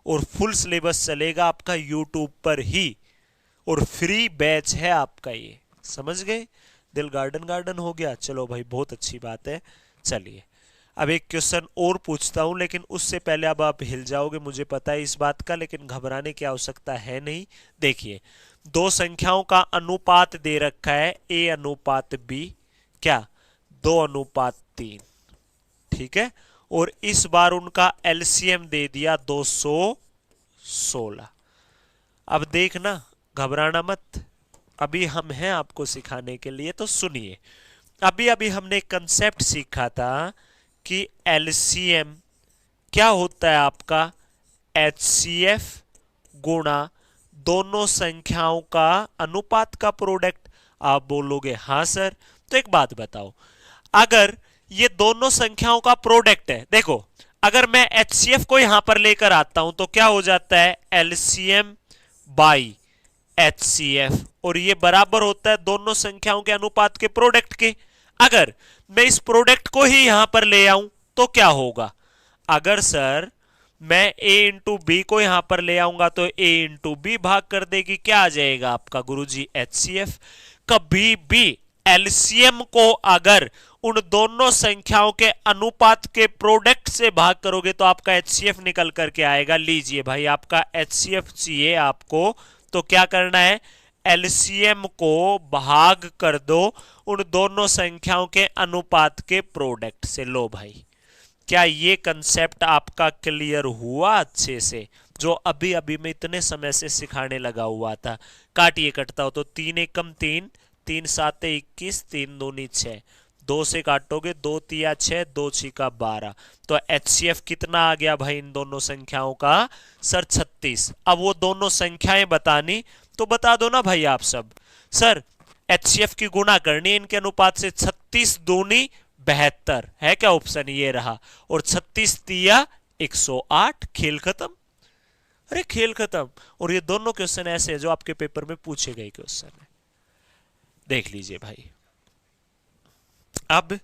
Speaker 1: और फुल सिलेबस चलेगा आपका यूट्यूब पर ही, और फ्री बैच है आपका ये, समझ गए। दिल गार्डन गार्डन हो गया। चलो भाई, बहुत अच्छी बात है। चलिए अब एक क्वेश्चन और पूछता हूं, लेकिन उससे पहले अब आप हिल जाओगे, मुझे पता है इस बात का, लेकिन घबराने की आवश्यकता है नहीं। देखिए, दो संख्याओं का अनुपात दे रखा है a अनुपात b, क्या 2:3। ठीक है, और इस बार उनका एलसीएम दे दिया 216। अब देखना, घबराना मत, अभी हम हैं आपको सिखाने के लिए, तो सुनिए। अभी अभी हमने कंसेप्ट सीखा था कि एलसीएम क्या होता है आपका, एचसीएफ गुणा दोनों संख्याओं का अनुपात का प्रोडक्ट। आप बोलोगे हाँ सर। तो एक बात बताओ, अगर ये दोनों संख्याओं का प्रोडक्ट है, देखो अगर मैं HCF को यहां पर लेकर आता हूं तो क्या हो जाता है LCM बाई HCF, और ये बराबर होता है दोनों संख्याओं के अनुपात के प्रोडक्ट के। अगर मैं इस प्रोडक्ट को ही यहां पर ले आऊं तो क्या होगा, अगर सर मैं A इंटू बी को यहां पर ले आऊंगा तो A इंटू बी भाग कर देगी, क्या आ जाएगा आपका गुरुजी HCF। कभी भी एलसीएम को अगर उन दोनों संख्याओं के अनुपात के प्रोडक्ट से भाग करोगे तो आपका HCF निकल करके आएगा। लीजिए भाई आपका HCF चाहिए आपको, तो क्या करना है, एलसीएम को भाग कर दो उन दोनों संख्याओं के अनुपात के प्रोडक्ट से। लो भाई, क्या ये कंसेप्ट आपका क्लियर हुआ अच्छे से, जो अभी अभी मैं इतने समय से सिखाने लगा हुआ था। काटिए कटता हो तो 3 एकम 3, 3 7 21, 3 दूनी 6, 2 से काटोगे 2 तिया 6, 2 छिका 12, तो HCF कितना आ गया भाई इन दोनों संख्याओं का, सर 36। अब वो दोनों संख्याएं बतानी तो बता दो ना भाई आप सब, सर HCF की गुणा करनी इनके अनुपात से, 36 दूनी 72 है क्या ऑप्शन, ये रहा, और 36 तिया 108, खेल खत्म। अरे खेल खत्म। और ये दोनों क्वेश्चन ऐसे हैं जो आपके पेपर में पूछे गए क्वेश्चन है, देख लीजिए भाई। अब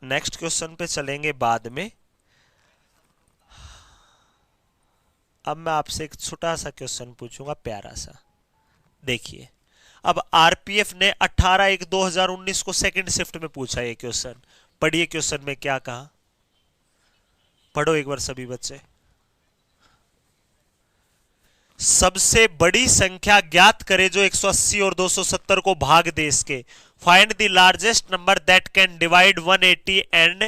Speaker 1: नेक्स्ट क्वेश्चन पे चलेंगे बाद में। अब मैं आपसे एक छोटा सा क्वेश्चन पूछूंगा, प्यारा सा, देखिए। अब आरपीएफ ने 18/1/2019 को सेकंड शिफ्ट में पूछा ये क्वेश्चन, पढ़िए क्वेश्चन में क्या कहा, पढ़ो एक बार सभी बच्चे। सबसे बड़ी संख्या ज्ञात करे जो 180 और 270 को भाग दे इसके। Find the largest number that can divide 180 and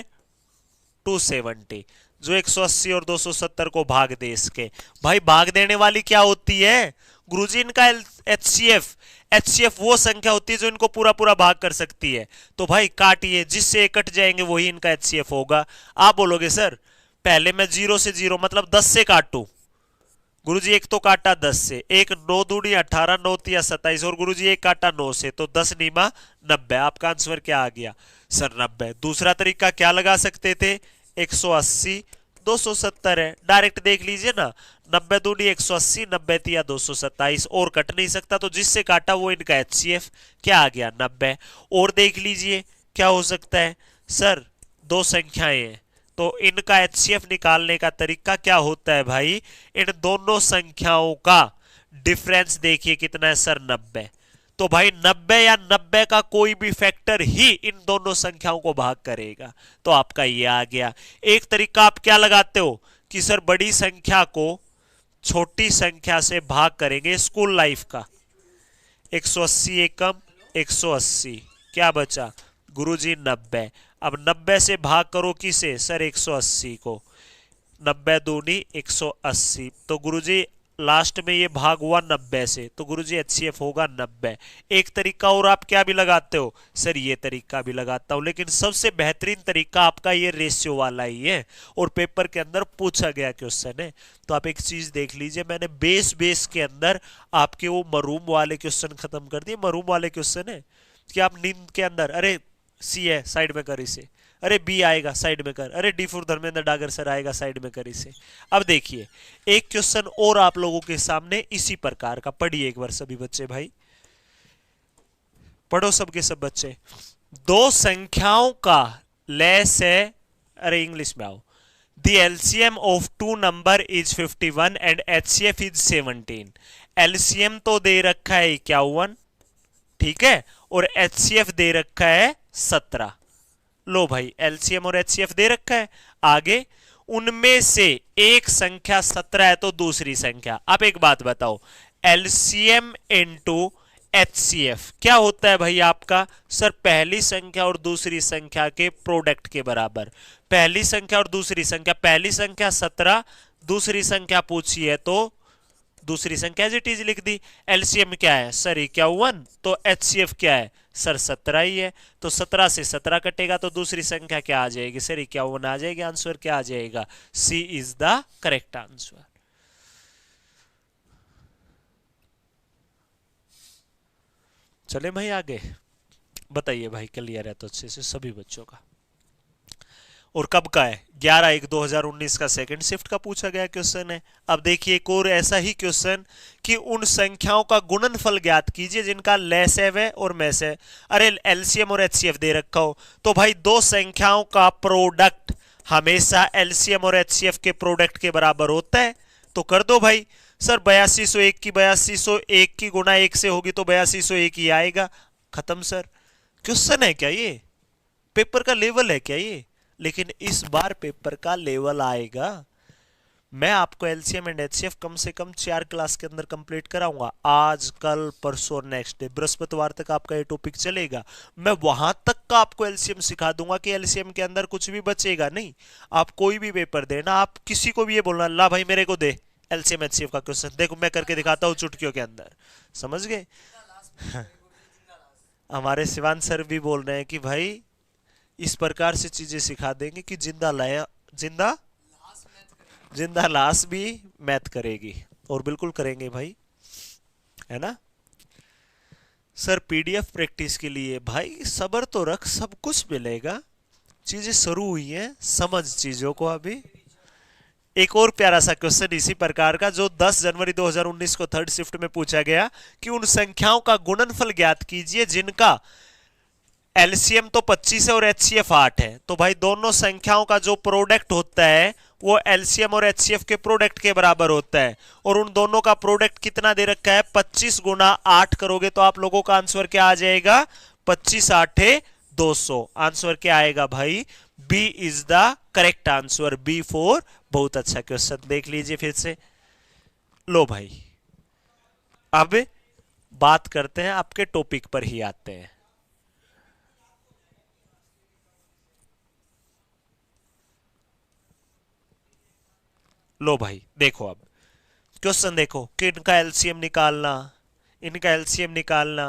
Speaker 1: 270, जो 180 और 270 को भाग दे इसके। भाई भाग देने वाली क्या होती है गुरुजी, इनका HCF वो संख्या होती है जो इनको पूरा पूरा भाग कर सकती है। तो भाई काटिए, जिससे कट जाएंगे वही इनका HCF होगा। आप बोलोगे सर पहले मैं 0 से 0 मतलब 10 से काटू, गुरुजी एक तो काटा 10 से, एक 9 दूनी 18, 9 तिया 27, और गुरुजी एक काटा 9 से, तो 10 नीमा 90। आपका आंसर क्या आ गया सर 90। दूसरा तरीका क्या लगा सकते थे, 180 270 है, डायरेक्ट देख लीजिए ना, 90 दूनी 180, 90 तिया 227, और कट नहीं सकता, तो जिससे काटा वो इनका HCF क्या आ गया 90। और देख लीजिए क्या हो सकता है, सर दो संख्याएं हैं तो इनका HCF निकालने का तरीका क्या होता है भाई, इन दोनों संख्याओं का डिफरेंस देखिए कितना है सर 90। तो भाई 90 या 90 का कोई भी फैक्टर ही इन दोनों संख्याओं को भाग करेगा, तो आपका ये आ गया। एक तरीका आप क्या लगाते हो कि सर बड़ी संख्या को छोटी संख्या से भाग करेंगे, स्कूल लाइफ का। 180 एकम 180, क्या बचा गुरुजी 90। अब 90 से भाग करो किसे सर 180 को, 90 दूनी 180, तो गुरुजी लास्ट में ये भाग हुआ 90 से, तो गुरुजी HCF होगा 90। एक तरीका और आप क्या भी लगाते हो सर, ये तरीका भी लगाता हूं, लेकिन सबसे बेहतरीन तरीका आपका ये रेशियो वाला ही है, और पेपर के अंदर पूछा गया क्वेश्चन है। तो आप एक चीज देख लीजिए, मैंने बेस के अंदर आपके वो मरूम वाले क्वेश्चन खत्म कर दिए। मरूम वाले क्वेश्चन है कि आप नींद के अंदर, अरे सी है साइड में कर इसे, अरे बी आएगा साइड में कर, अरे D for Dharmendra Dagar sir आएगा साइड में कर इसे। अब देखिए एक क्वेश्चन और आप लोगों के सामने इसी प्रकार का, पढ़िए एक बार सभी बच्चे भाई, पढ़ो सबके सब बच्चे। दो संख्याओं का लेस है, अरे इंग्लिश में आओ, the LCM of two number is 51 and HCF is 17। LCM तो दे रखा है 51, ठीक है, और HCF दे रखा है 17। लो भाई एलसीएम और HCF दे रखा है, आगे उनमें से एक संख्या 17 है तो दूसरी संख्या। अब एक बात बताओ, एलसीएम इंटू HCF क्या होता है भाई आपका, सर पहली संख्या और दूसरी संख्या के प्रोडक्ट के बराबर। पहली संख्या और दूसरी संख्या, पहली संख्या 17, दूसरी संख्या पूछी है तो दूसरी संख्या एज इट इज लिख दी। एलसीएम क्या है सर 51, तो HCF क्या है सर 17 ही है, तो 17 से 17 कटेगा तो दूसरी संख्या क्या आ जाएगी सर 51 आ जाएगी। आंसर क्या आ जाएगा, सी इज द करेक्ट आंसर। चले भाई आगे। बताइए भाई, क्लियर है तो अच्छे से सभी बच्चों का। और कब का है? 11/1/2019 का सेकंड शिफ्ट का पूछा गया क्वेश्चन है। अब देखिए एक और ऐसा ही क्वेश्चन कि उन संख्याओं का गुणनफल ज्ञात कीजिए जिनका लैसेव है और मैस है। अरे एलसीएम और एचसीएफ दे रखा हो तो भाई दो संख्याओं का प्रोडक्ट हमेशा एलसीएम और एचसीएफ के प्रोडक्ट के बराबर होता है, तो कर दो भाई। सर 8201 की 8201 की गुणा 1 से होगी तो 8201 ही आएगा, खत्म सर। क्वेश्चन है क्या ये? पेपर का लेवल है क्या ये? लेकिन इस बार पेपर का लेवल आएगा। मैं आपको एलसीएम एंड एचसीएफ कम से कम 4 क्लास के अंदर कंप्लीट कराऊंगा, आज कल परसों नेक्स्ट डे, बृहस्पतिवार तक आपका ये टॉपिक चलेगा। मैं वहां तक का आपको एलसीएम सिखा दूंगा कि एलसीएम के अंदर कुछ भी बचेगा नहीं। आप कोई भी पेपर देना, आप किसी को भी ये बोलना ला भाई मेरे को दे एलसीएम एचसीएफ का क्वेश्चन, देखो मैं करके दिखाता हूँ चुटकियों के अंदर, समझ गए? हमारे शिवान सर भी बोल रहे हैं कि भाई इस प्रकार से चीजें सिखा देंगे कि जिंदा लाश भी मैथ करेगी, और बिल्कुल करेंगे भाई, है ना? सर पीडीएफ प्रैक्टिस के लिए भाई सब्र तो रख, सब कुछ मिलेगा, चीजें शुरू हुई हैं, समझ चीजों को अभी। एक और प्यारा सा क्वेश्चन इसी प्रकार का जो 10 जनवरी 2019 को थर्ड शिफ्ट में पूछा गया कि उन संख्याओं का गुणनफल ज्ञात कीजिए जिनका एलसीएम तो 25 है और एचसीएफ 8 है। तो भाई दोनों संख्याओं का जो प्रोडक्ट होता है वो एलसीएम और एचसीएफ के प्रोडक्ट के बराबर होता है, और उन दोनों का प्रोडक्ट कितना दे रखा है? 25 गुना 8 करोगे तो आप लोगों का आंसर क्या आ जाएगा? 25 8 200। आंसर क्या आएगा भाई? B is the correct answer, B4। बहुत अच्छा क्वेश्चन, देख लीजिए फिर से। लो भाई अब बात करते हैं, आपके टॉपिक पर ही आते हैं। लो भाई देखो, अब क्वेश्चन देखो कि इनका एलसीएम निकालना, इनका एलसीएम निकालना।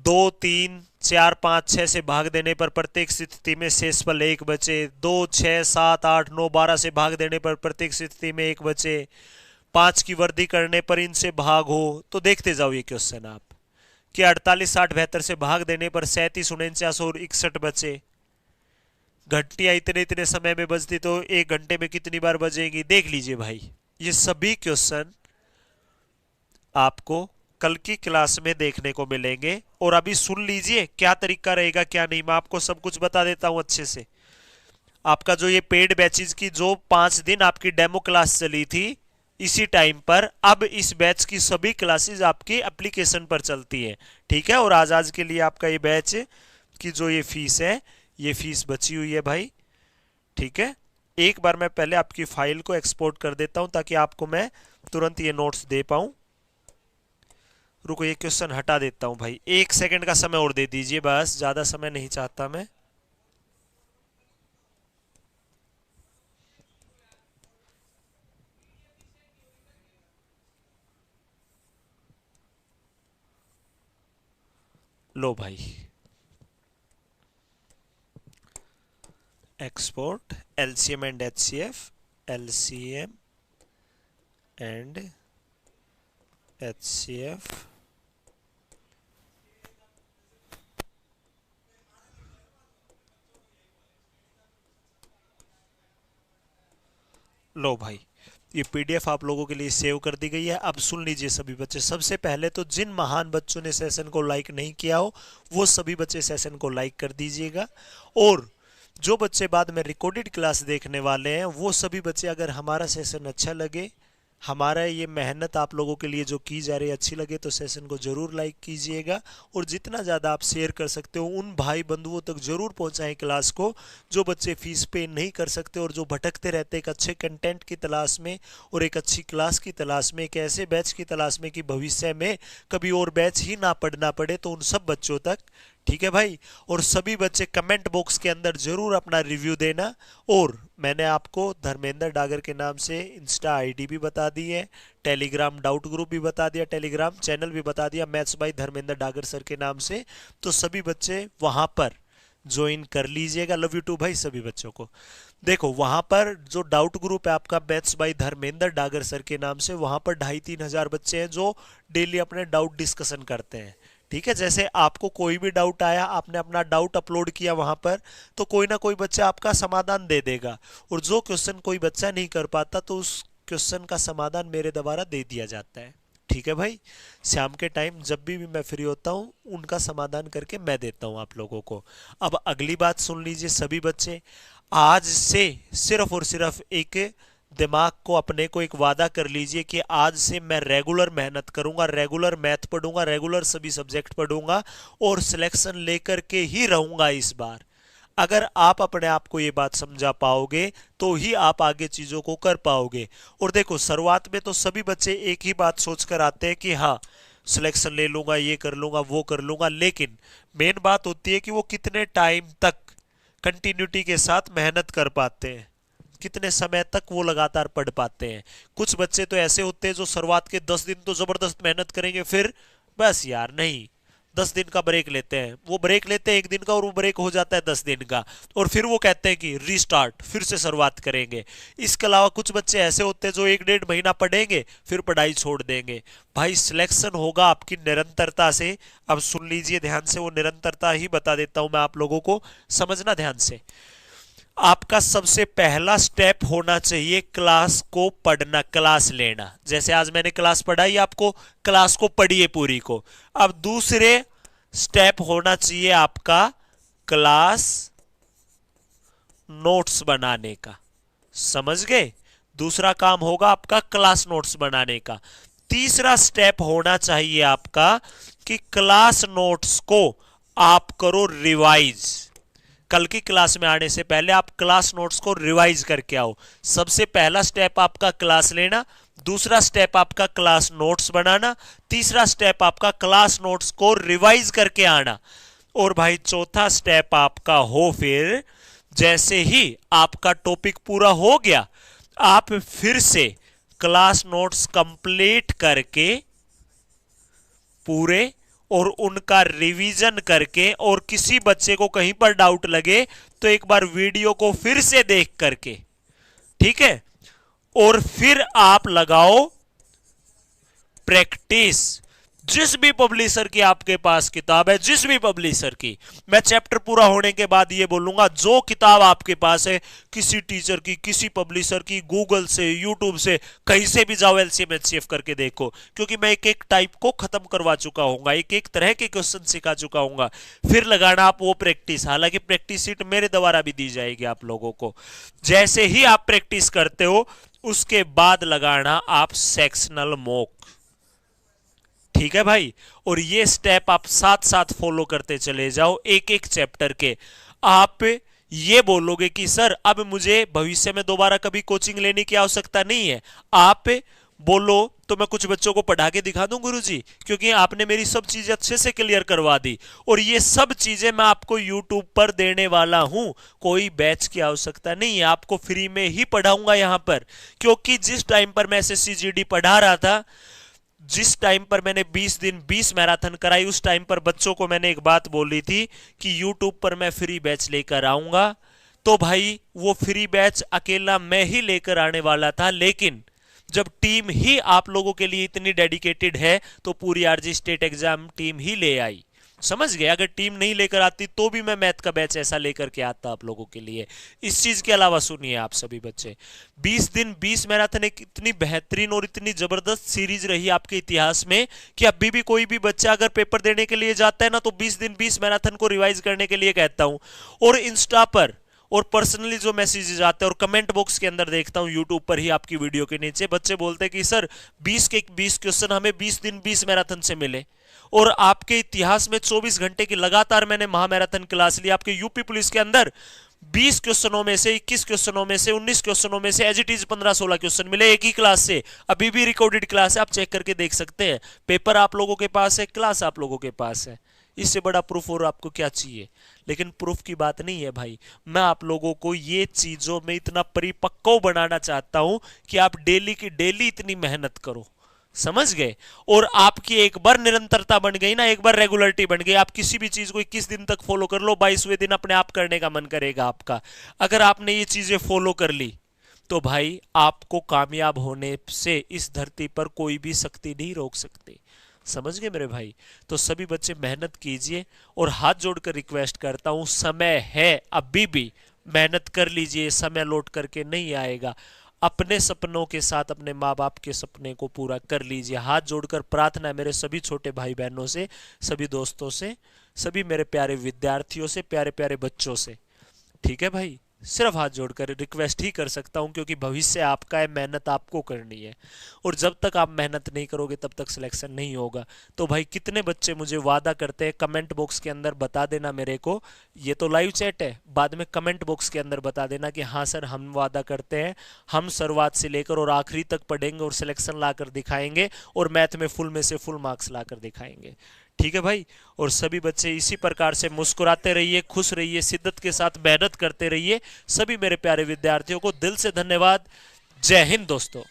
Speaker 1: 2 3 4 5 6 से भाग देने पर प्रत्येक स्थिति में शेषफल 1 बचे। 2 6 7 8 9 12 से भाग देने पर प्रत्येक स्थिति में 1 बचे। 5 की वृद्धि करने पर इनसे भाग हो। तो देखते जाओ ये क्वेश्चन आप कि 48 60 72 से भाग देने पर 37 49 और 61 बचे। घंटियां इतने इतने समय में बजती तो 1 घंटे में कितनी बार बजेंगी? देख लीजिए भाई, ये सभी क्वेश्चन आपको कल की क्लास में देखने को मिलेंगे। और अभी सुन लीजिए क्या तरीका रहेगा क्या नहीं, मैं आपको सब कुछ बता देता हूं अच्छे से। आपका जो ये पेड बैचेज की जो 5 दिन आपकी डेमो क्लास चली थी इसी टाइम पर, अब इस बैच की सभी क्लासेस आपकी एप्लीकेशन पर चलती है, ठीक है? और आज के लिए आपका ये बैच की जो ये फीस है, ये फीस बची हुई है भाई, ठीक है? एक बार मैं पहले आपकी फाइल को एक्सपोर्ट कर देता हूं ताकि आपको मैं तुरंत ये नोट्स दे पाऊं। रुको ये क्वेश्चन हटा देता हूं भाई, 1 सेकंड का समय और दे दीजिए, बस ज्यादा समय नहीं चाहता मैं। लो भाई export LCM and HCF, LCM and HCF, लो भाई ये पीडीएफ आप लोगों के लिए सेव कर दी गई है। अब सुन लीजिए सभी बच्चे, सबसे पहले तो जिन महान बच्चों ने सेशन को लाइक नहीं किया हो वो सभी बच्चे सेशन को लाइक कर दीजिएगा, और जो बच्चे बाद में रिकॉर्डेड क्लास देखने वाले हैं वो सभी बच्चे, अगर हमारा सेशन अच्छा लगे, हमारा ये मेहनत आप लोगों के लिए जो की जा रही है अच्छी लगे तो सेशन को जरूर लाइक कीजिएगा, और जितना ज़्यादा आप शेयर कर सकते हो उन भाई बंधुओं तक जरूर पहुंचाएं क्लास को जो बच्चे फीस पे नहीं कर सकते और जो भटकते रहते एक अच्छे कंटेंट की तलाश में और एक अच्छी क्लास की तलाश में, एक ऐसे बैच की तलाश में कि भविष्य में कभी और बैच ही ना पढ़ना पड़े, तो उन सब बच्चों तक, ठीक है भाई? और सभी बच्चे कमेंट बॉक्स के अंदर जरूर अपना रिव्यू देना। और मैंने आपको धर्मेंद्र डागर के नाम से इंस्टा आईडी भी बता दी है, टेलीग्राम डाउट ग्रुप भी बता दिया, टेलीग्राम चैनल भी बता दिया maths by Dharmendra Dagar sir के नाम से, तो सभी बच्चे वहां पर ज्वाइन कर लीजिएगा। लव यू टू भाई सभी बच्चों को। देखो वहां पर जो डाउट ग्रुप है आपका maths by Dharmendra Dagar sir के नाम से, वहां पर 2500-3000 बच्चे हैं जो डेली अपने डाउट डिस्कशन करते हैं, ठीक है, जैसे आपको कोई भी डाउट आया, आपने अपना डाउट अपलोड किया वहां पर, तो कोई ना कोई बच्चा आपका समाधान दे देगा, और जो क्वेश्चन कोई बच्चा नहीं कर पाता तो उस क्वेश्चन का समाधान मेरे द्वारा दे दिया जाता है। ठीक है भाई, शाम के टाइम जब भी मैं फ्री होता हूँ उनका समाधान करके मैं देता हूँ आप लोगों को। अब अगली बात सुन लीजिए सभी बच्चे, आज से सिर्फ और सिर्फ एक दिमाग को अपने को एक वादा कर लीजिए कि आज से मैं रेगुलर मेहनत करूंगा, रेगुलर मैथ पढ़ूंगा, रेगुलर सभी सब्जेक्ट पढ़ूंगा और सिलेक्शन लेकर के ही रहूंगा इस बार। अगर आप अपने आप को ये बात समझा पाओगे तो ही आप आगे चीजों को कर पाओगे। और देखो शुरुआत में तो सभी बच्चे एक ही बात सोचकर आते हैं कि हाँ सिलेक्शन ले लूंगा, ये कर लूंगा, वो कर लूंगा, लेकिन मेन बात होती है कि वो कितने टाइम तक कंटिन्यूटी के साथ मेहनत कर पाते हैं, कितने समय तक वो लगातार पढ़ पाते हैं। कुछ बच्चे तो ऐसे होते हैं जो शुरुआत के 10 दिन तो जबरदस्त मेहनत करेंगे, फिर बस यार नहीं, 10 दिन का ब्रेक लेते हैं, वो ब्रेक लेते हैं एक दिन का और वो ब्रेक हो जाता है 10 दिन का, और फिर वो कहते हैं कि रीस्टार्ट, फिर से शुरुआत करेंगे। इसके अलावा कुछ बच्चे ऐसे होते हैं जो 1-1.5 महीना पढ़ेंगे फिर पढ़ाई छोड़ देंगे। भाई सिलेक्शन होगा आपकी निरंतरता से। अब सुन लीजिए ध्यान से, वो निरंतरता ही बता देता हूं मैं आप लोगों को, समझना ध्यान से। आपका सबसे पहला स्टेप होना चाहिए क्लास को पढ़ना, क्लास लेना। जैसे आज मैंने क्लास पढ़ाई आपको, क्लास को पढ़िए पूरी को। अब दूसरे स्टेप होना चाहिए आपका क्लास नोट्स बनाने का, समझ गए? दूसरा काम होगा आपका क्लास नोट्स बनाने का। तीसरा स्टेप होना चाहिए आपका कि क्लास नोट्स को आप करो रिवाइज। कल की क्लास में आने से पहले आप क्लास नोट्स को रिवाइज करके आओ। सबसे पहला स्टेप आपका क्लास लेना, दूसरा स्टेप आपका क्लास नोट्स बनाना, तीसरा स्टेप आपका क्लास नोट्स को रिवाइज करके आना, और भाई चौथा स्टेप आपका हो फिर जैसे ही आपका टॉपिक पूरा हो गया आप फिर से क्लास नोट्स कंप्लीट करके पूरे और उनका रिवीजन करके, और किसी बच्चे को कहीं पर डाउट लगे तो एक बार वीडियो को फिर से देख करके, ठीक है, और फिर आप लगाओ प्रैक्टिस। जिस भी पब्लिशर की आपके पास किताब है, जिस भी पब्लिशर की, मैं चैप्टर पूरा होने के बाद ये बोलूंगा जो किताब आपके पास है, किसी टीचर की, किसी पब्लिशर की, गूगल से, यूट्यूब से, कहीं से भी जाओ एलसीएम एचसीएफ करके देखो, क्योंकि मैं एक एक टाइप को खत्म करवा चुका हूंगा, एक एक तरह के क्वेश्चन सिखा चुका हूंगा। फिर लगाना आप वो प्रैक्टिस, हालांकि प्रैक्टिस सीट मेरे द्वारा भी दी जाएगी आप लोगों को। जैसे ही आप प्रैक्टिस करते हो उसके बाद लगाना आप सेक्शनल मॉक, ठीक है भाई। और ये स्टेप आप साथ साथ फॉलो करते चले जाओ एक एक चैप्टर के। आप ये बोलोगे कि सर अब मुझे भविष्य में दोबारा कभी कोचिंग लेने की आवश्यकता नहीं है, आप बोलो तो मैं कुछ बच्चों को पढ़ा के दिखा दूं गुरुजी, क्योंकि आपने मेरी सब चीजें अच्छे से क्लियर करवा दी, और ये सब चीजें मैं आपको यूट्यूब पर देने वाला हूं। कोई बैच की आवश्यकता नहीं है, आपको फ्री में ही पढ़ाऊंगा यहां पर। क्योंकि जिस टाइम पर मैं एसएससी जीडी पढ़ा रहा था, जिस टाइम पर मैंने 20 दिन 20 मैराथन कराई, उस टाइम पर बच्चों को मैंने एक बात बोली थी कि YouTube पर मैं फ्री बैच लेकर आऊंगा। तो भाई वो फ्री बैच अकेला मैं ही लेकर आने वाला था, लेकिन जब टीम ही आप लोगों के लिए इतनी डेडिकेटेड है तो पूरी आरजी स्टेट एग्जाम टीम ही ले आई, समझ गए? अगर टीम नहीं लेकर आती तो भी मैं मैथ का बैच ऐसा लेकर के आता आप लोगों के लिए। इस चीज के अलावा सुनिए आप सभी बच्चे, 20 दिन 20 मैराथन एक इतनी बेहतरीन और इतनी जबरदस्त सीरीज रही आपके इतिहास में कि अभी भी कोई भी बच्चा अगर पेपर देने के लिए जाता है ना तो 20 दिन 20 मैराथन को रिवाइज करने के लिए कहता हूं। और इंस्टा पर और पर्सनली जो मैसेजेस आते हैं और कमेंट बॉक्स के अंदर देखता हूं, यूट्यूब पर ही आपकी वीडियो के नीचे बच्चे बोलते हैं कि सर 20 के 20 क्वेश्चन हमें 20 दिन 20 मैराथन से मिले। और आपके इतिहास में 24 घंटे की लगातार मैंने महामैराथन क्लास ली, आपके यूपी पुलिस के अंदर 20 क्वेश्चनों में से 21 क्वेश्चनों में से 19 क्वेश्चनों में से एज इट इज 15-16 क्वेश्चन मिले एक ही क्लास से। अभी भी रिकॉर्डेड क्लास है, आप चेक करके देख सकते हैं। पेपर आप लोगों के पास है, क्लास आप लोगों के पास है, इससे बड़ा प्रूफ और आपको क्या चाहिए? लेकिन प्रूफ की बात नहीं है भाई, मैं आप लोगों को ये चीजों में इतना परिपक्व बनाना चाहता हूं कि आप डेली की डेली इतनी मेहनत करो, समझ गए? और आपकी एक बार निरंतरता बन गई ना, एक बार रेगुलरिटी बन गई, आप किसी भी चीज को 21 दिन तक फॉलो कर लो, 22वें दिन अपने आप करने का मन करेगा आपका। अगर आपने ये चीजें फॉलो कर ली तो भाई आपको कामयाब होने से इस धरती पर कोई भी शक्ति नहीं रोक सकती, समझ गए मेरे भाई? तो सभी बच्चे मेहनत कीजिए, और हाथ जोड़कर रिक्वेस्ट करता हूं, समय है अभी भी, मेहनत कर लीजिए, समय लौट करके नहीं आएगा। अपने सपनों के साथ अपने माँ बाप के सपने को पूरा कर लीजिए। हाथ जोड़कर प्रार्थना है मेरे सभी छोटे भाई बहनों से, सभी दोस्तों से, सभी मेरे प्यारे विद्यार्थियों से, प्यारे प्यारे बच्चों से। ठीक है भाई, सिर्फ हाथ जोड़कर रिक्वेस्ट ही कर सकता हूं, क्योंकि भविष्य आपका है, मेहनत आपको करनी है, और जब तक आप मेहनत नहीं करोगे तब तक सिलेक्शन नहीं होगा। तो भाई कितने बच्चे मुझे वादा करते हैं, कमेंट बॉक्स के अंदर बता देना मेरे को। ये तो लाइव चैट है, बाद में कमेंट बॉक्स के अंदर बता देना कि हाँ सर हम वादा करते हैं, हम शुरुआत से लेकर और आखिरी तक पढ़ेंगे और सिलेक्शन ला कर दिखाएंगे, और मैथ में फुल में से फुल मार्क्स ला कर दिखाएंगे। ठीक है भाई? और सभी बच्चे इसी प्रकार से मुस्कुराते रहिए, खुश रहिए, शिद्दत के साथ मेहनत करते रहिए। सभी मेरे प्यारे विद्यार्थियों को दिल से धन्यवाद। जय हिंद दोस्तों।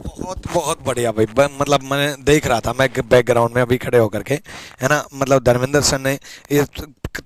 Speaker 3: बहुत बहुत बढ़िया भाई। मतलब मैं देख रहा था, मैं बैकग्राउंड में अभी खड़े होकर के, है ना, मतलब धर्मेंद्र सर ने ये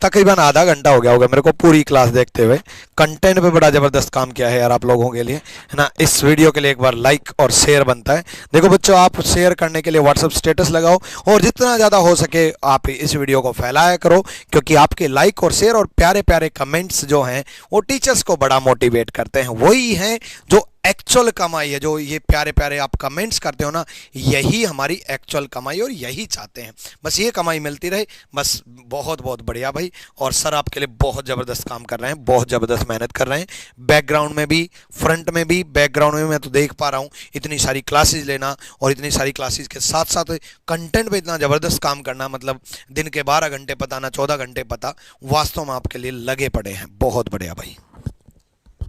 Speaker 3: तकरीबन आधा घंटा हो गया होगा मेरे को पूरी क्लास देखते हुए, कंटेंट पे बड़ा ज़बरदस्त काम किया है यार आप लोगों के लिए, है ना। इस वीडियो के लिए एक बार लाइक और शेयर बनता है। देखो बच्चों, आप शेयर करने के लिए व्हाट्सअप स्टेटस लगाओ, और जितना ज़्यादा हो सके आप इस वीडियो को फैलाया करो, क्योंकि आपके लाइक और शेयर और प्यारे प्यारे कमेंट्स जो हैं वो टीचर्स को बड़ा मोटिवेट करते हैं। वही हैं जो एक्चुअल कमाई है। जो ये प्यारे प्यारे आप कमेंट्स करते हो ना, यही हमारी एक्चुअल कमाई, और यही चाहते हैं, बस ये कमाई मिलती रहे बस। बहुत बहुत बढ़िया भाई। और सर आपके लिए बहुत ज़बरदस्त काम कर रहे हैं, बहुत ज़बरदस्त मेहनत कर रहे हैं, बैकग्राउंड में भी, फ्रंट में भी। बैकग्राउंड में मैं तो देख पा रहा हूँ इतनी सारी क्लासेज लेना, और इतनी सारी क्लासेज के साथ साथ कंटेंट पे इतना ज़बरदस्त काम करना, मतलब दिन के 12 घंटे पता ना 14 घंटे पता, वास्तव में आपके लिए लगे पड़े हैं। बहुत बढ़िया भाई।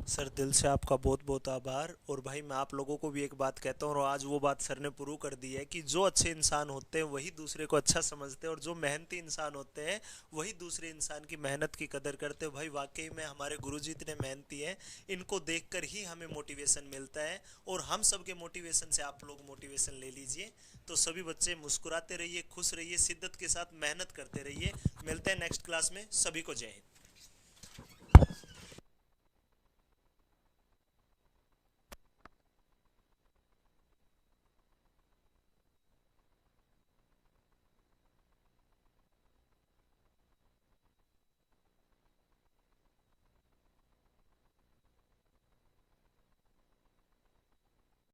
Speaker 1: सर दिल से आपका बहुत बहुत आभार। और भाई मैं आप लोगों को भी एक बात कहता हूँ, और आज वो बात सर ने प्रूव कर दी है कि जो अच्छे इंसान होते हैं वही दूसरे को अच्छा समझते हैं, और जो मेहनती इंसान होते हैं वही दूसरे इंसान की मेहनत की कदर करते हैं। भाई वाकई में हमारे गुरुजी इतने मेहनती हैं, इनको देखकर ही हमें मोटिवेशन मिलता है, और हम सबके मोटिवेशन से आप लोग मोटिवेशन ले लीजिए। तो सभी बच्चे मुस्कुराते रहिए, खुश रहिए, शिद्दत के साथ मेहनत करते रहिए। मिलते हैं नेक्स्ट क्लास में। सभी को जय हिंद।